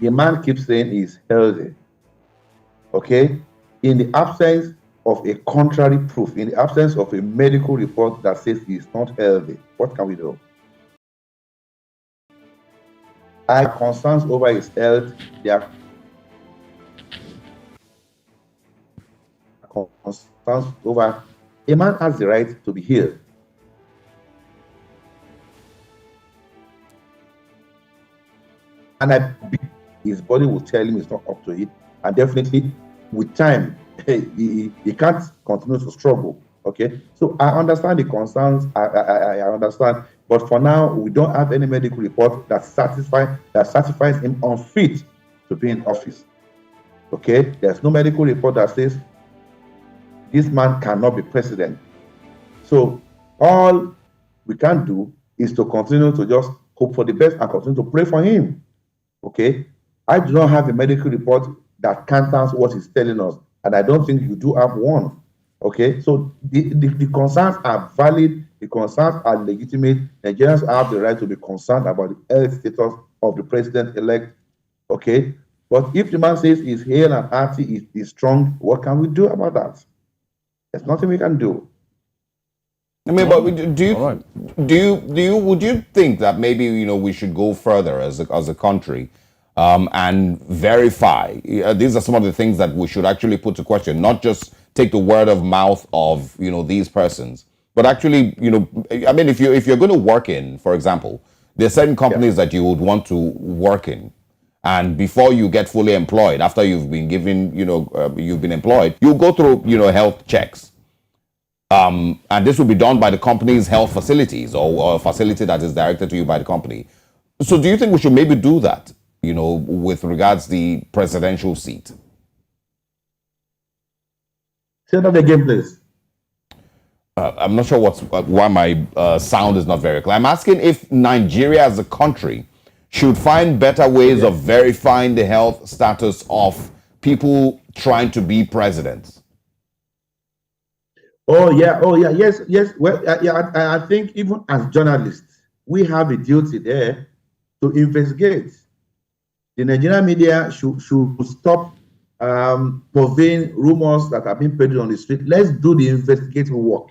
the man keeps saying he's healthy. Okay, in the absence of a contrary proof, in the absence of a medical report that says he's not healthy, what can we do? I have concerns over his health. There are concerns over a man has the right to be healed. And I believe his body will tell him it's not up to it. And definitely, with time, he can't continue to struggle. Okay, so I understand the concerns. I understand, but for now, we don't have any medical report that satisfies him unfit to be in office. Okay, there's no medical report that says this man cannot be president. So all we can do is to continue to just hope for the best and continue to pray for him. Okay, I do not have a medical report that counters what he's telling us, and I don't think you do have one. Okay, so the concerns are valid, the concerns are legitimate. Nigerians have the right to be concerned about the health status of the president-elect. Okay, but if the man says he's hale and hearty, he's strong, what can we do about that? There's nothing we can do. I mean, but would you think that maybe we should go further as a country and verify? These are some of the things that we should actually put to question, not just take the word of mouth of these persons, but actually I mean, if you're going to work in, for example, there are certain companies that you would want to work in, and before you get fully employed, after you've been given you've been employed, you go through health checks. And this will be done by the company's health facilities or a facility that is directed to you by the company. So do you think we should maybe do that with regards to the presidential seat? Say that again, please. I'm not sure why my sound is not very clear. I'm asking if Nigeria as a country should find better ways of verifying the health status of people trying to be presidents. Oh yeah, yes. Well, I think even as journalists, we have a duty there to investigate. The Nigerian media should stop purveying rumors that are being peddled on the street. Let's do the investigative work.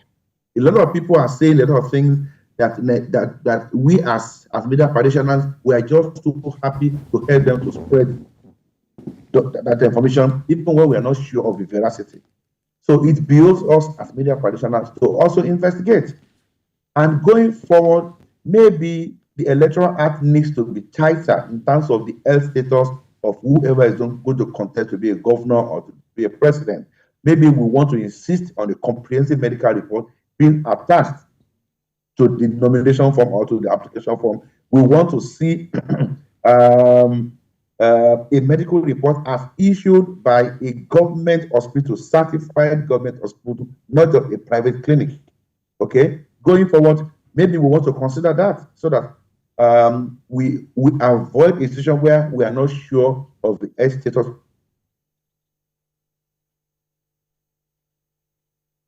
A lot of people are saying a lot of things that we as media practitioners, we are just too happy to help them to spread that information, even when we are not sure of the veracity. So it builds us as media practitioners to also investigate. And going forward, maybe the Electoral Act needs to be tighter in terms of the health status of whoever is going to contest to be a governor or to be a president. Maybe we want to insist on a comprehensive medical report being attached to the nomination form or to the application form. We want to see a medical report as issued by a government hospital, certified government hospital, not just a private clinic. Okay? Going forward, maybe we want to consider that so that we avoid a situation where we are not sure of the health status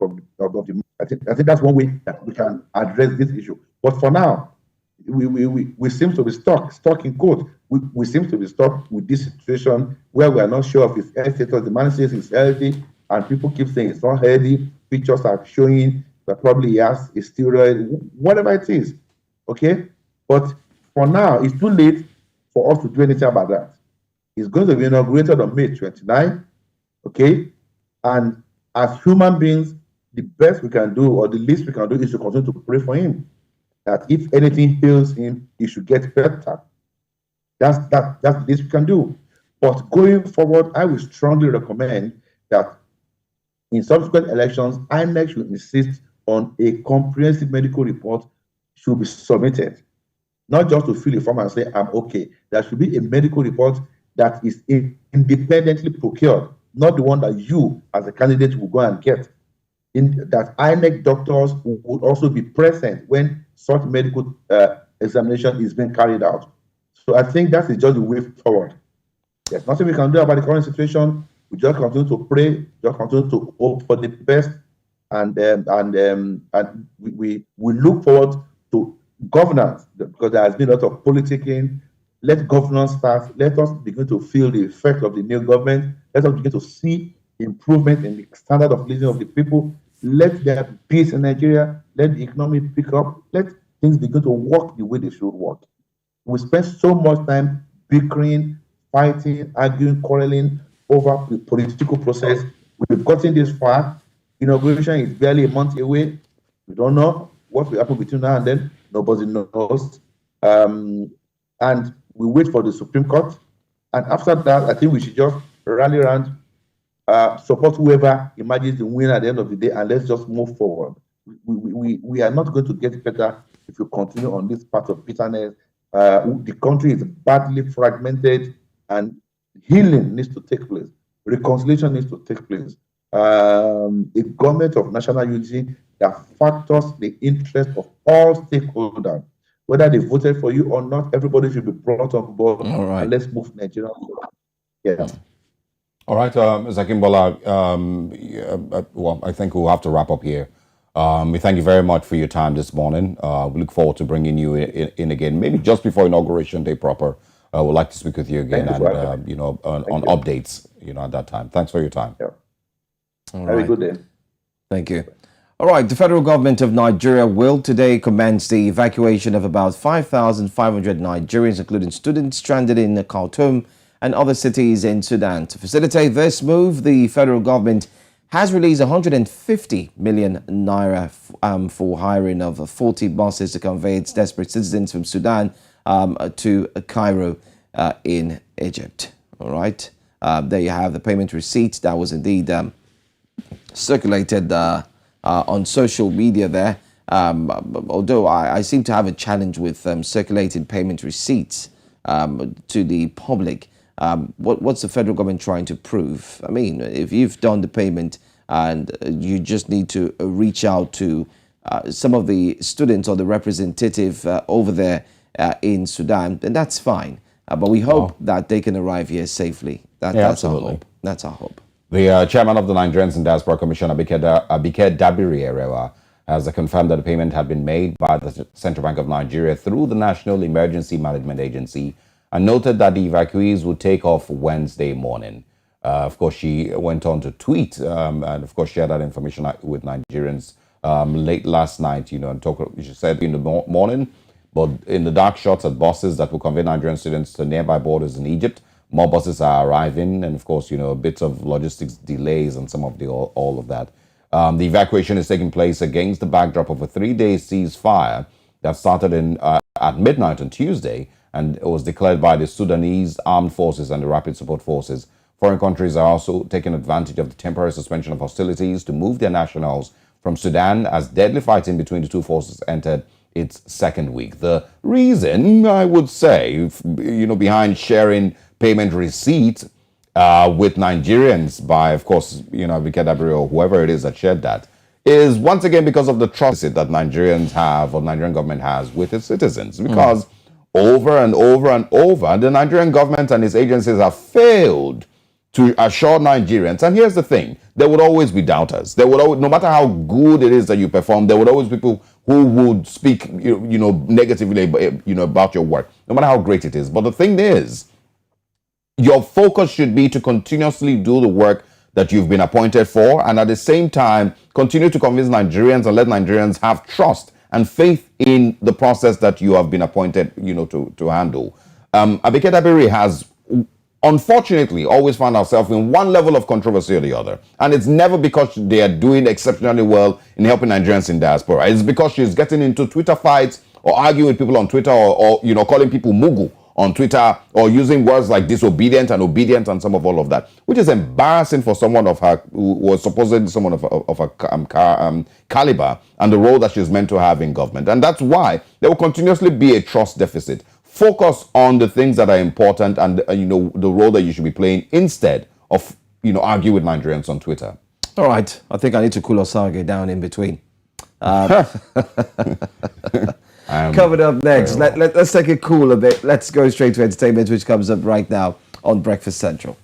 of the. I think that's one way that we can address this issue. But for now, we seem to be stuck in court. We seem to be stuck with this situation where we are not sure of his health status. The man says he's healthy, and people keep saying it's not healthy. Pictures are showing that probably he has a steroid, whatever it is. Okay? But for now, it's too late for us to do anything about that. It's going to be inaugurated on May 29. Okay? And as human beings, the best we can do, or the least we can do, is to continue to pray for him. That if anything heals him, he should get better. That's the least we can do. But going forward, I would strongly recommend that in subsequent elections, INEC should insist on a comprehensive medical report should be submitted. Not just to fill a form and say, I'm okay. There should be a medical report that is independently procured, not the one that you, as a candidate, will go and get. That INEC doctors would also be present when such medical examination is being carried out. So I think that is just the way forward. There's nothing we can do about the current situation. We just continue to pray, just continue to hope for the best, and we look forward to governance, because there has been a lot of politicking. Let governance start. Let us begin to feel the effect of the new government. Let us begin to see improvement in the standard of living of the people. Let there be peace in Nigeria. Let the economy pick up. Let things begin to work the way they should work. We spend so much time bickering, fighting, arguing, quarreling over the political process. We've gotten this far. Inauguration is barely a month away. We don't know what will happen between now and then. Nobody knows. And we wait for the Supreme Court. And after that, I think we should just rally around, support whoever emerges the winner at the end of the day, and let's just move forward. We are not going to get better if you continue on this path of bitterness. The country is badly fragmented, and healing needs to take place. Reconciliation needs to take place. A government of national unity that factors the interest of all stakeholders. Whether they voted for you or not, everybody should be brought on board. All right. And let's move Nigeria forward. Yeah. All right, Ms. Akimbola, well, I think we'll have to wrap up here. We thank you very much for your time this morning. We look forward to bringing you in again, maybe just before Inauguration Day proper. We'd like to speak with you again and, on updates, at that time. Thanks for your time. Yeah. All Have a good day. Thank you. All right, the federal government of Nigeria will today commence the evacuation of about 5,500 Nigerians, including students stranded in Khartoum and other cities in Sudan. To facilitate this move, the federal government has released 150 million naira for hiring of 40 buses to convey its desperate citizens from Sudan to Cairo in Egypt. All right, there you have the payment receipt that was indeed circulated on social media there. Although I seem to have a challenge with circulating payment receipts to the public. What's the federal government trying to prove? I mean, if you've done the payment and you just need to reach out to some of the students or the representative over there in Sudan, then that's fine. But we hope that they can arrive here safely. That's absolutely. our hope. That's our hope. The chairman of the Nigerians in Diaspora Commission, Abike Dabiri, has confirmed that the payment had been made by the Central Bank of Nigeria through the National Emergency Management Agency, and noted that the evacuees would take off Wednesday morning. Of course, she went on to tweet and, of course, share that information with Nigerians late last night, and she said in the morning, but in the dark shots at buses that will convey Nigerian students to nearby borders in Egypt, more buses are arriving, and of course, a bit of logistics delays and some of the all of that. The evacuation is taking place against the backdrop of a 3-day ceasefire that started at midnight on Tuesday, and it was declared by the Sudanese Armed Forces and the Rapid Support Forces. Foreign countries are also taking advantage of the temporary suspension of hostilities to move their nationals from Sudan as deadly fighting between the two forces entered its second week. The reason, I would say, behind sharing payment receipt with Nigerians by, of course, Abike Dabiri or whoever it is that shared that, is once again because of the trust that Nigerians have or Nigerian government has with its citizens. Because over and over and over, the Nigerian government and its agencies have failed to assure Nigerians. And here's the thing, there would always be doubters. There would always, no matter how good it is that you perform, there would always be people who would speak, negatively, about your work, no matter how great it is. But the thing is, your focus should be to continuously do the work that you've been appointed for, and at the same time, continue to convince Nigerians and let Nigerians have trust and faith in the process that you have been appointed, to handle. Abike Dabiri has, unfortunately, always found herself in one level of controversy or the other. And it's never because they are doing exceptionally well in helping Nigerians in diaspora. It's because she's getting into Twitter fights or arguing with people on Twitter or calling people Mugu on Twitter or using words like disobedient and obedient and some of all of that, which is embarrassing for someone of her, who was supposedly someone of her caliber and the role that she's meant to have in government. And that's why there will continuously be a trust deficit. Focus on the things that are important and, the role that you should be playing instead of, argue with Nigerians on Twitter. All right. I think I need to cool Osage down in between. Coming up next, let's take it cool a bit. Let's go straight to entertainment, which comes up right now on Breakfast Central.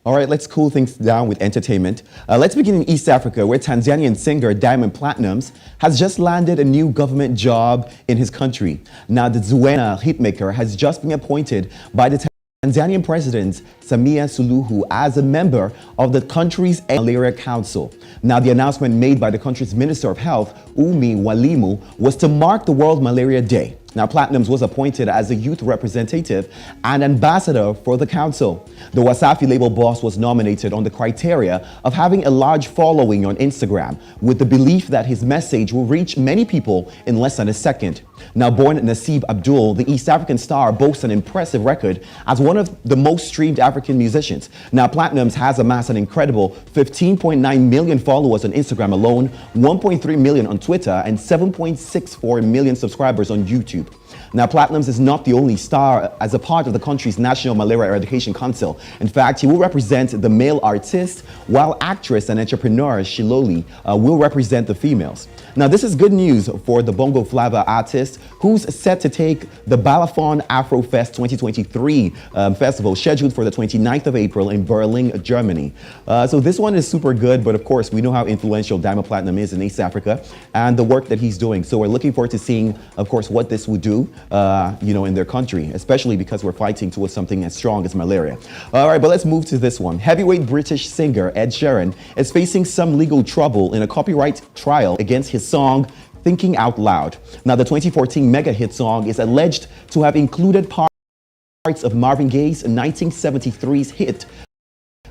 All right, let's cool things down with entertainment. Let's begin in East Africa, where Tanzanian singer Diamond Platnumz has just landed a new government job in his country. Now, the Zuena hitmaker has just been appointed by the Tanzanian President Samia Suluhu as a member of the country's Malaria Council. Now, the announcement made by the country's Minister of Health, Umi Walimu, was to mark the World Malaria Day. Now, Platnumz was appointed as a youth representative and ambassador for the council. The Wasafi label boss was nominated on the criteria of having a large following on Instagram, with the belief that his message will reach many people in less than a second. Now, born Nasib Abdul, the East African star boasts an impressive record as one of the most streamed African musicians. Now, Platnumz has amassed an incredible 15.9 million followers on Instagram alone, 1.3 million on Twitter, and 7.64 million subscribers on YouTube. Now, Platnumz is not the only star as a part of the country's National Malaria Eradication Council. In fact, he will represent the male artist, while actress and entrepreneur Shiloli will represent the females. Now, this is good news for the Bongo Flava artist, who's set to take the Balafon Afrofest 2023 festival, scheduled for the 29th of April in Berlin, Germany. So this one is super good, but of course, we know how influential Diamond Platnumz is in East Africa and the work that he's doing. So we're looking forward to seeing, of course, what this will do flu, in their country, especially because we're fighting towards something as strong as malaria. All right, but let's move to this one. Heavyweight British singer Ed Sheeran is facing some legal trouble in a copyright trial against his song Thinking Out Loud. Now, the 2014 mega hit song is alleged to have included parts of Marvin Gaye's 1973's hit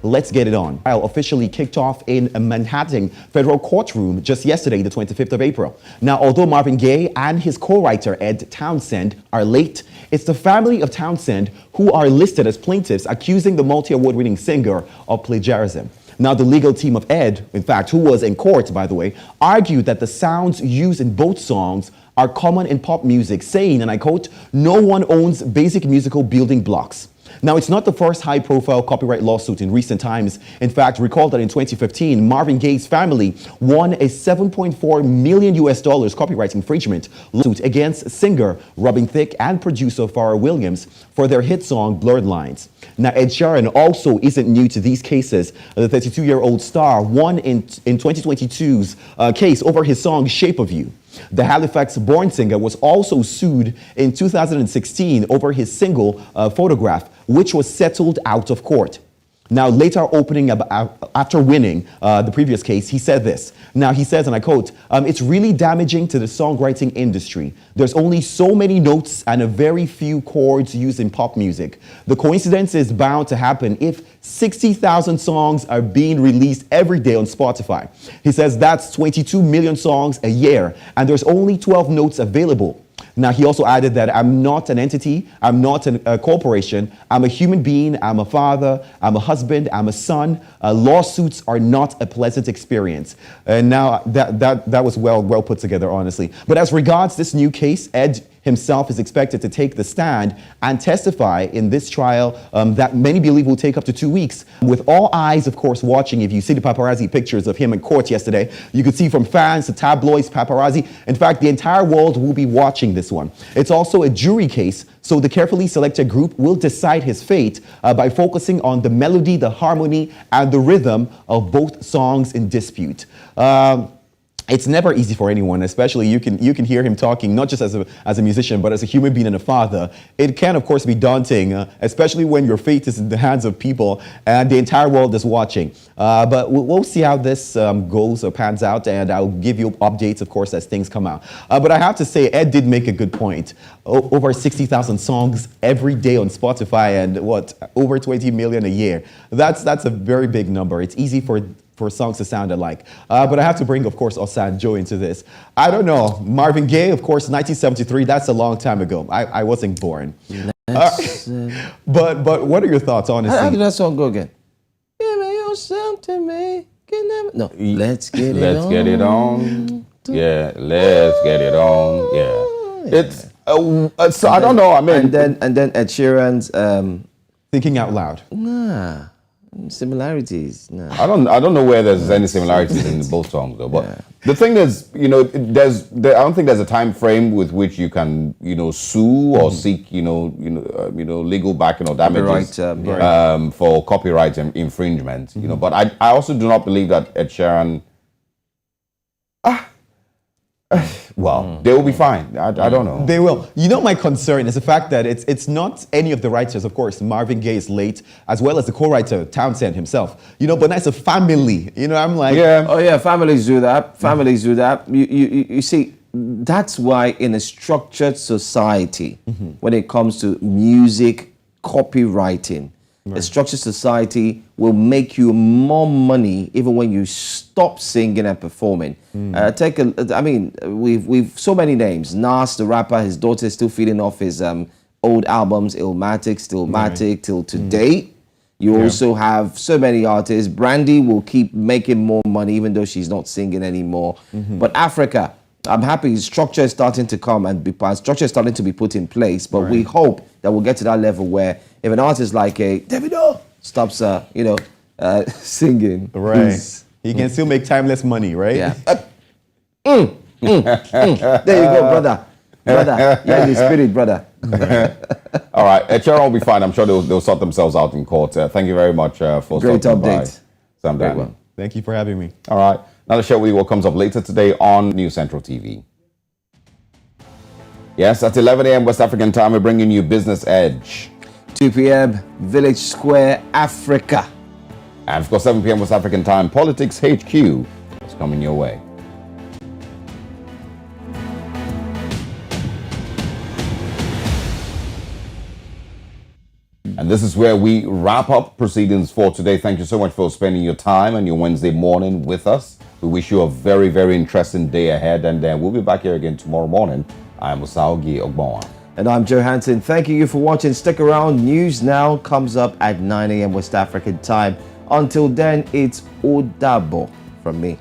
Let's Get It On. Trial officially kicked off in a Manhattan federal courtroom just yesterday, the 25th of April. Now, although Marvin Gaye and his co-writer Ed Townsend are late, it's the family of Townsend who are listed as plaintiffs accusing the multi-award-winning singer of plagiarism. Now, the legal team of Ed, in fact, who was in court, by the way, argued that the sounds used in both songs are common in pop music, saying, and I quote, "No one owns basic musical building blocks." Now, it's not the first high-profile copyright lawsuit in recent times. In fact, recall that in 2015, Marvin Gaye's family won a $7.4 million copyright infringement lawsuit against singer Robin Thicke and producer Pharrell Williams for their hit song Blurred Lines. Now, Ed Sheeran also isn't new to these cases. The 32-year-old star won in 2022's case over his song Shape of You. The Halifax-born singer was also sued in 2016 over his single Photograph, which was settled out of court. Now, later after winning the previous case, he said this. Now, he says, and I quote, "It's really damaging to the songwriting industry. There's only so many notes and a very few chords used in pop music. The coincidence is bound to happen if 60,000 songs are being released every day on Spotify." He says that's 22 million songs a year, and there's only 12 notes available. Now, he also added that I'm not an entity, I'm not a corporation, I'm a human being, I'm a father, I'm a husband, I'm a son. Lawsuits are not a pleasant experience. And now that was well put together, honestly. But as regards this new case, Ed himself is expected to take the stand and testify in this trial that many believe will take up to 2 weeks. With all eyes, of course, watching. If you see the paparazzi pictures of him in court yesterday, you could see from fans to tabloids, paparazzi. In fact, the entire world will be watching this one. It's also a jury case, so the carefully selected group will decide his fate by focusing on the melody, the harmony, and the rhythm of both songs in dispute. It's never easy for anyone, especially you can hear him talking, not just as a musician, but as a human being and a father. It can, of course, be daunting, especially when your fate is in the hands of people and the entire world is watching. But we'll see how this goes or pans out, and I'll give you updates, of course, as things come out. But I have to say, Ed did make a good point. Over 60,000 songs every day on Spotify, and over 20 million a year. That's a very big number. It's easy for songs to sound alike. But I have to bring, of course, Osan Joe into this. I don't know. Marvin Gaye, of course, 1973, that's a long time ago. I wasn't born. But what are your thoughts, honestly? How did that song go again? Give me yourself to me. No, let's get it on. Let's get it on. Yeah, let's get it on. Yeah. It's so I don't know. I mean, and then Ed Sheeran's Thinking Out Loud. Nah. Similarities. No. I don't know where there's any similarities in both songs though. But the thing is, I don't think there's a time frame with which you can, sue or seek, legal backing or damages for copyright infringement. But I also do not believe that Ed Sheeran. Well, they will be fine. I don't know. They will. My concern is the fact that it's not any of the writers, of course. Marvin Gaye is late, as well as the co-writer Townsend himself. But that's a family. I'm like, yeah. Oh yeah, families do that. Families do that. You see, that's why in a structured society, when it comes to music copywriting, a structured society will make you more money even when you stop singing and performing. We've so many names. Nas, the rapper, his daughter is still feeding off his old albums, Illmatic, Stillmatic, till today. You also have so many artists. Brandy will keep making more money even though she's not singing anymore. But Africa, I'm happy structure is starting to come and structure is starting to be put in place. But we hope that we'll get to that level where if an artist like Davido stops, singing, right, he can still make timeless money, right? Yeah. There you go, brother. Yeah, in the spirit, brother. All right, Ed Sheeran will be fine. I'm sure they'll sort themselves out in court. Thank you very much for great update. Sam Dan. Thank you for having me. All right. Now to share with you what comes up later today on News Central TV. Yes, at 11 a.m. West African time, we're bringing you Business Edge. 2 p.m. Village Square, Africa. And of course, 7 p.m. West African time, Politics HQ is coming your way. And this is where we wrap up proceedings for today. Thank you so much for spending your time and your Wednesday morning with us. We wish you a very, very interesting day ahead, and we'll be back here again tomorrow morning. I'm Osaogi Ogbonwa. And I'm Joe Hanson. Thank you for watching. Stick around. News Now comes up at 9 a.m. West African time. Until then, it's Odabo from me.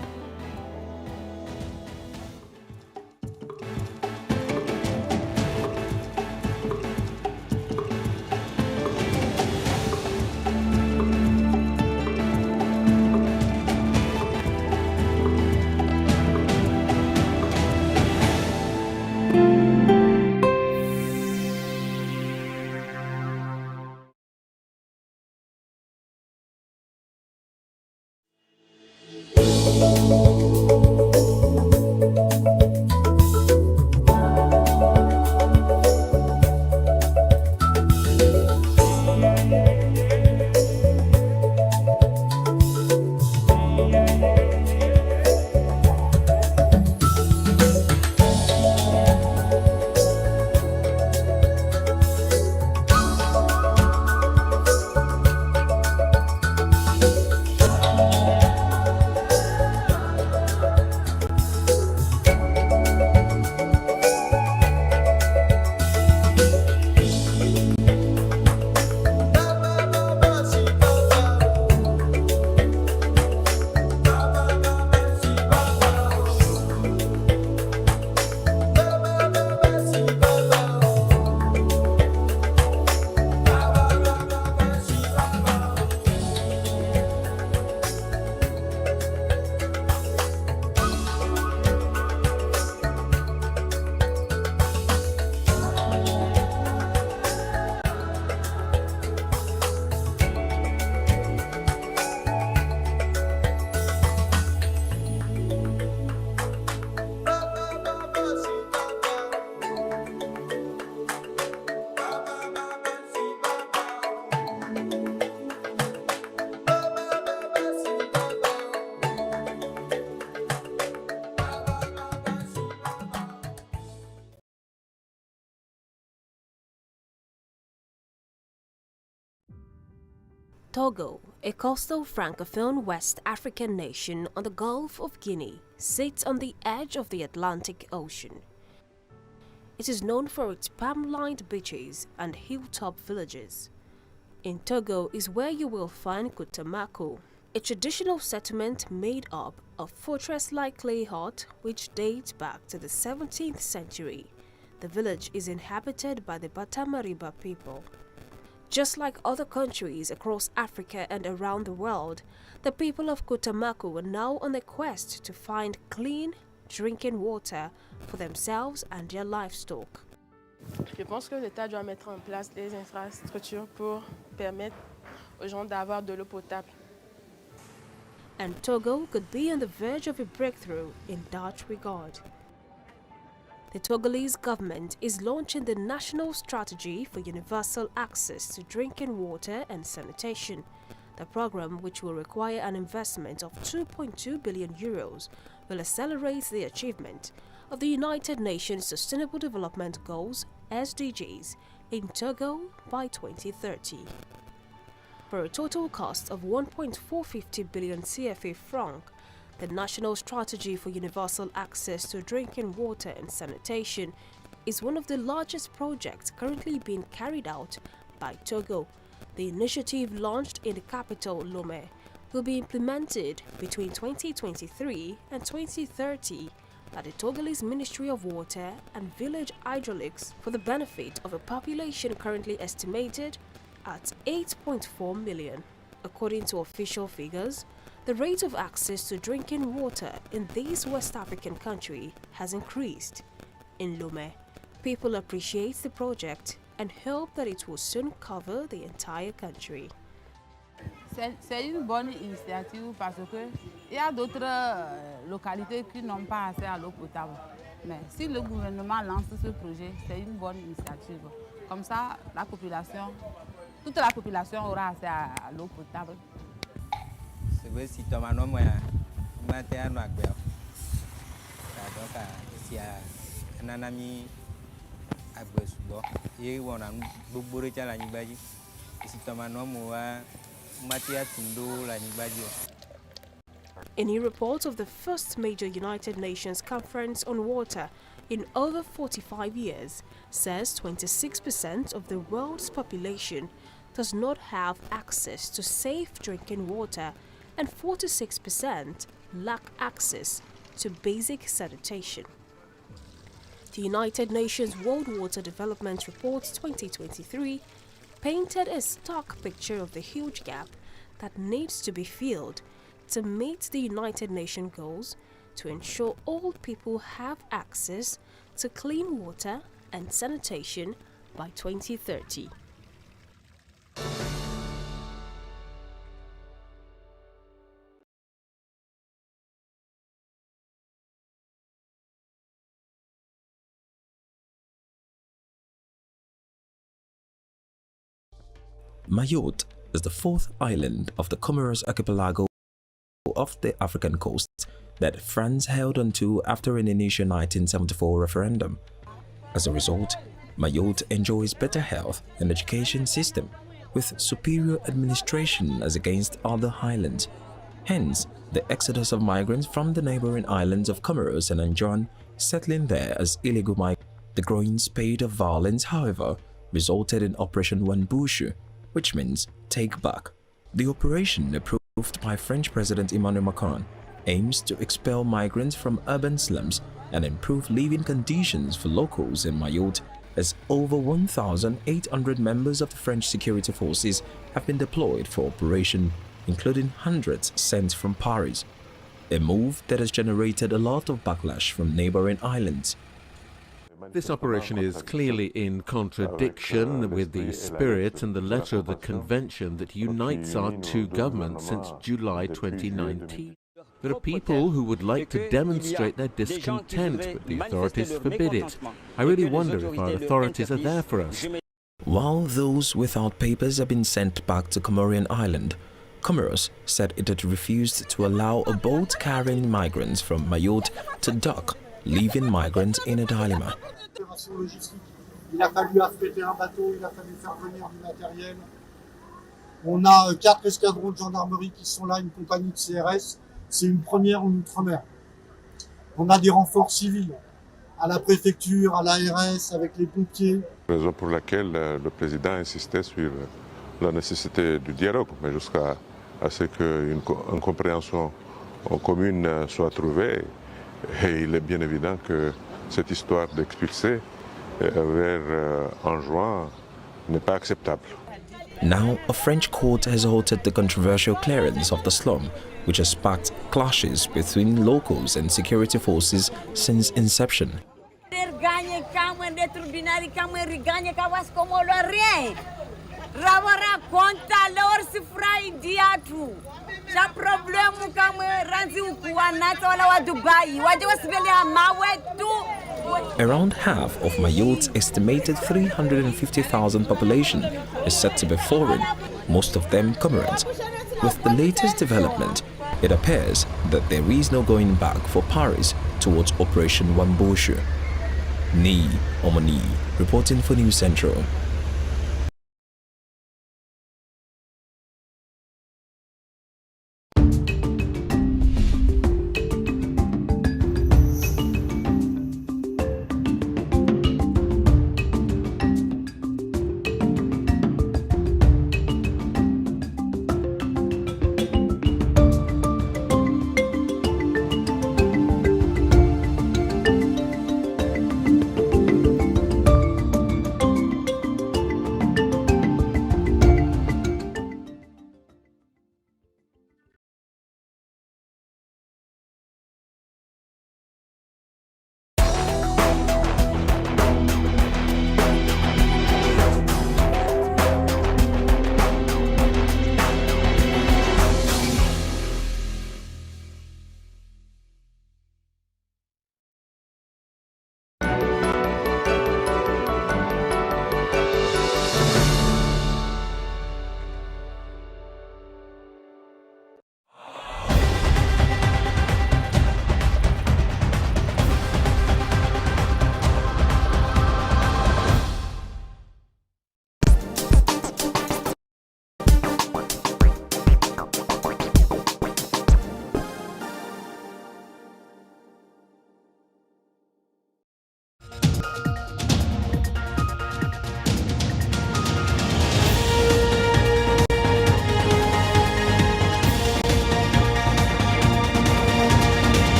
Togo, a coastal francophone West African nation on the Gulf of Guinea, sits on the edge of the Atlantic Ocean. It is known for its palm-lined beaches and hilltop villages. In Togo is where you will find Kutamako, a traditional settlement made up of fortress-like clay hut which dates back to the 17th century. The village is inhabited by the Batamariba people. Just like other countries across Africa and around the world, the people of Kutamako are now on a quest to find clean drinking water for themselves and their livestock. Je pense que l'État doit mettre en place des infrastructures pour permettre aux gens d'avoir de l'eau potable. And Togo could be on the verge of a breakthrough in that regard. The Togolese government is launching the National Strategy for Universal Access to Drinking Water and Sanitation. The program, which will require an investment of 2.2 billion euros, will accelerate the achievement of the United Nations Sustainable Development Goals (SDGs) in Togo by 2030. For a total cost of 1.450 billion CFA franc, the National Strategy for Universal Access to Drinking Water and Sanitation is one of the largest projects currently being carried out by Togo. The initiative, launched in the capital Lomé, will be implemented between 2023 and 2030 by the Togolese Ministry of Water and Village Hydraulics for the benefit of a population currently estimated at 8.4 million. According to official figures, the rate of access to drinking water in this West African country has increased. In Lomé, people appreciate the project and hope that it will soon cover the entire country. C'est une bonne initiative parce que il y a d'autres localités qui n'ont pas accès à l'eau potable. Mais si le gouvernement lance ce projet, c'est une bonne initiative. Comme ça, la population, toute la population aura accès à l'eau potable. C'est vrai si tu as un homme, tu as un homme. Donc, si un ami a besoin de l'eau, il a beaucoup de temps. Si tu as un homme, Any report of the first major United Nations conference on water in over 45 years says 26% of the world's population does not have access to safe drinking water and 46% lack access to basic sanitation. The United Nations World Water Development Report 2023 painted a stark picture of the huge gap that needs to be filled to meet the United Nations goals to ensure all people have access to clean water and sanitation by 2030. Mayotte is the fourth island of the Comoros archipelago off the African coast that France held onto after an initial 1974 referendum. As a result, Mayotte enjoys better health and education system with superior administration as against other islands. Hence, the exodus of migrants from the neighboring islands of Comoros and Anjouan settling there as illegal migrants. The growing spate of violence, however, resulted in Operation Wambushu, which means take back. The operation, approved by French President Emmanuel Macron, aims to expel migrants from urban slums and improve living conditions for locals in Mayotte, as over 1,800 members of the French security forces have been deployed for operation, including hundreds sent from Paris, a move that has generated a lot of backlash from neighboring islands. This operation is clearly in contradiction with the spirit and the letter of the convention that unites our two governments since July 2019. There are people who would like to demonstrate their discontent, but the authorities forbid it. I really wonder if our authorities are there for us. While those without papers have been sent back to Comorian Island, Comoros said it had refused to allow a boat carrying migrants from Mayotte to dock, leaving migrants in a dilemma. Il a fallu affréter un bateau, il a fallu faire venir du matériel. On a 4 escadrons de gendarmerie qui sont là, une compagnie de CRS. C'est une première en Outre-mer. On a des renforts civils à la préfecture, à l'ARS, avec les pompiers. Raison pour laquelle le président insistait sur la nécessité du dialogue, mais jusqu'à ce qu'une compréhension commune soit trouvée. Et il est bien évident que cette histoire d'expulser vers Anjouan n'est pas acceptable. Now, a French court has halted the controversial clearance of the slum, which has sparked clashes between locals and security forces since inception. Around half of Mayotte's estimated 350,000 population is said to be foreign, most of them Comorans. With the latest development, it appears that there is no going back for Paris towards Operation Wambushu. Ni Omani, reporting for News Central.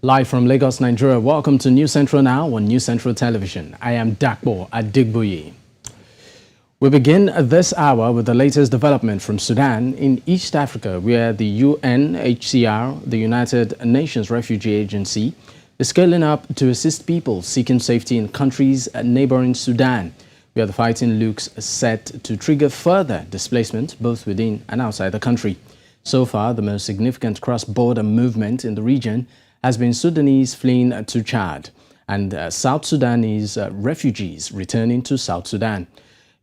Live from Lagos, Nigeria, welcome to News Central Now on News Central Television. I am Dakbo Adigboye. We begin this hour with the latest development from Sudan in East Africa, where the UNHCR, the United Nations Refugee Agency, is scaling up to assist people seeking safety in countries neighboring Sudan, where the fighting looks set to trigger further displacement both within and outside the country. So far, the most significant cross-border movement in the region has been Sudanese fleeing to Chad and South Sudanese refugees returning to South Sudan.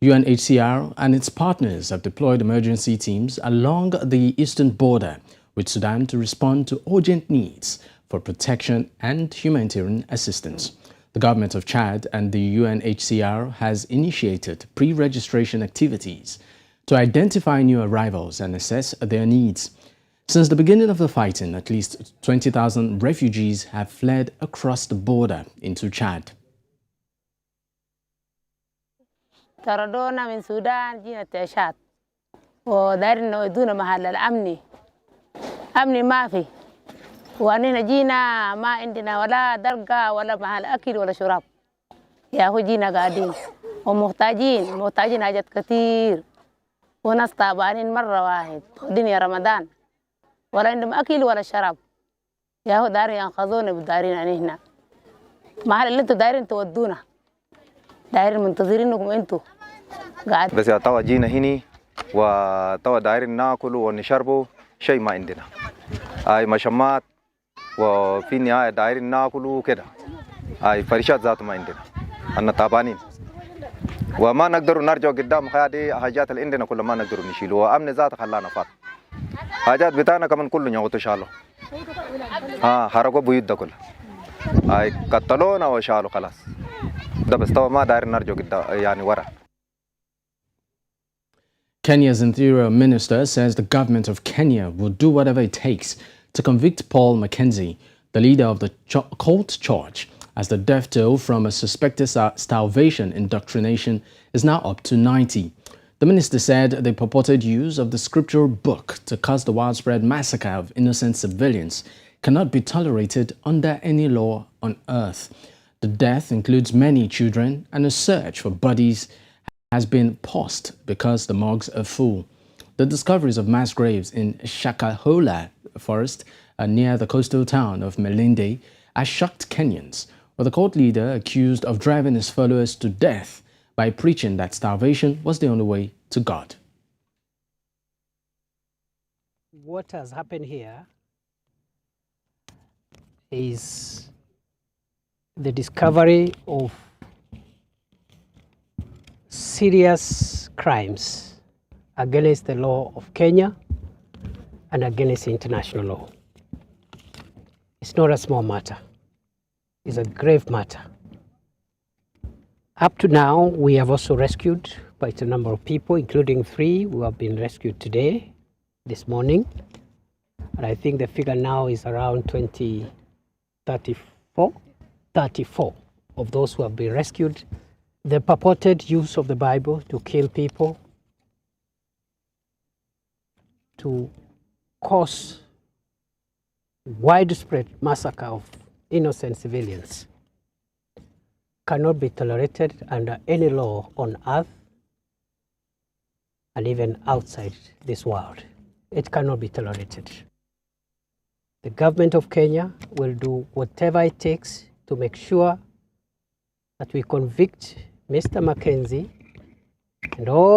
UNHCR and its partners have deployed emergency teams along the eastern border with Sudan to respond to urgent needs for protection and humanitarian assistance. The government of Chad and the UNHCR has initiated pre-registration activities to identify new arrivals and assess their needs. Since the beginning of the fighting, at least 20,000 refugees have fled across the border into Chad. طردونا من السودان جينا تشاد ودارنا يدونا محل الأمني أمني ما في وأننا جينا ما عندنا ولا درجة ولا محل أكل ولا شراب يا هو جينا قاعدين ومحتاجين حاجات كتير وناس تعبانين مرة واحد الدنيا رمضان ولا عندهم أكل ولا شراب يا هو داري ينقذونا بدارين عن هنا محل اللي انتوا دايرين تودونا دايرين منتظرينكم انتوا بس يا توا جينا هني وتوا دايرين ناكل ونشربوا شيء ما عندنا اي مشمات وفي النهايه دايرين ناكل وكده اي فرشات ذاته ما عندنا انا تعبانين وما نقدر نرجع قدام هذه حاجات اللي عندنا كلها ما نقدر نشيلها وامن ذاته خلانا فات حاجات بتاعنا كمان كله نيوتو شالو حرقوا بيوت ده كله اي قتلونا وشالوا خلاص ده بس توا ما دايرين نرجع قدام يعني ورا. Kenya's Interior Minister says the government of Kenya will do whatever it takes to convict Paul Mackenzie, the leader of the cult church, as the death toll from a suspected starvation indoctrination is now up to 90. The minister said the purported use of the scriptural book to cause the widespread massacre of innocent civilians cannot be tolerated under any law on earth. The death includes many children, and a search for bodies has been paused because the morgues are full. The discoveries of mass graves in Shakahola forest near the coastal town of Melinde has shocked Kenyans, with the cult leader accused of driving his followers to death by preaching that starvation was the only way to God. What has happened here is the discovery of serious crimes against the law of Kenya and against international law. It's not a small matter. It's a grave matter. Up to now, we have also rescued quite a number of people, including 3 who have been rescued today, this morning. And I think the figure now is around 34 of those who have been rescued. The purported use of the Bible to kill people, to cause widespread massacre of innocent civilians, cannot be tolerated under any law on earth and even outside this world. It cannot be tolerated. The government of Kenya will do whatever it takes to make sure that we convict Mr. Mackenzie and all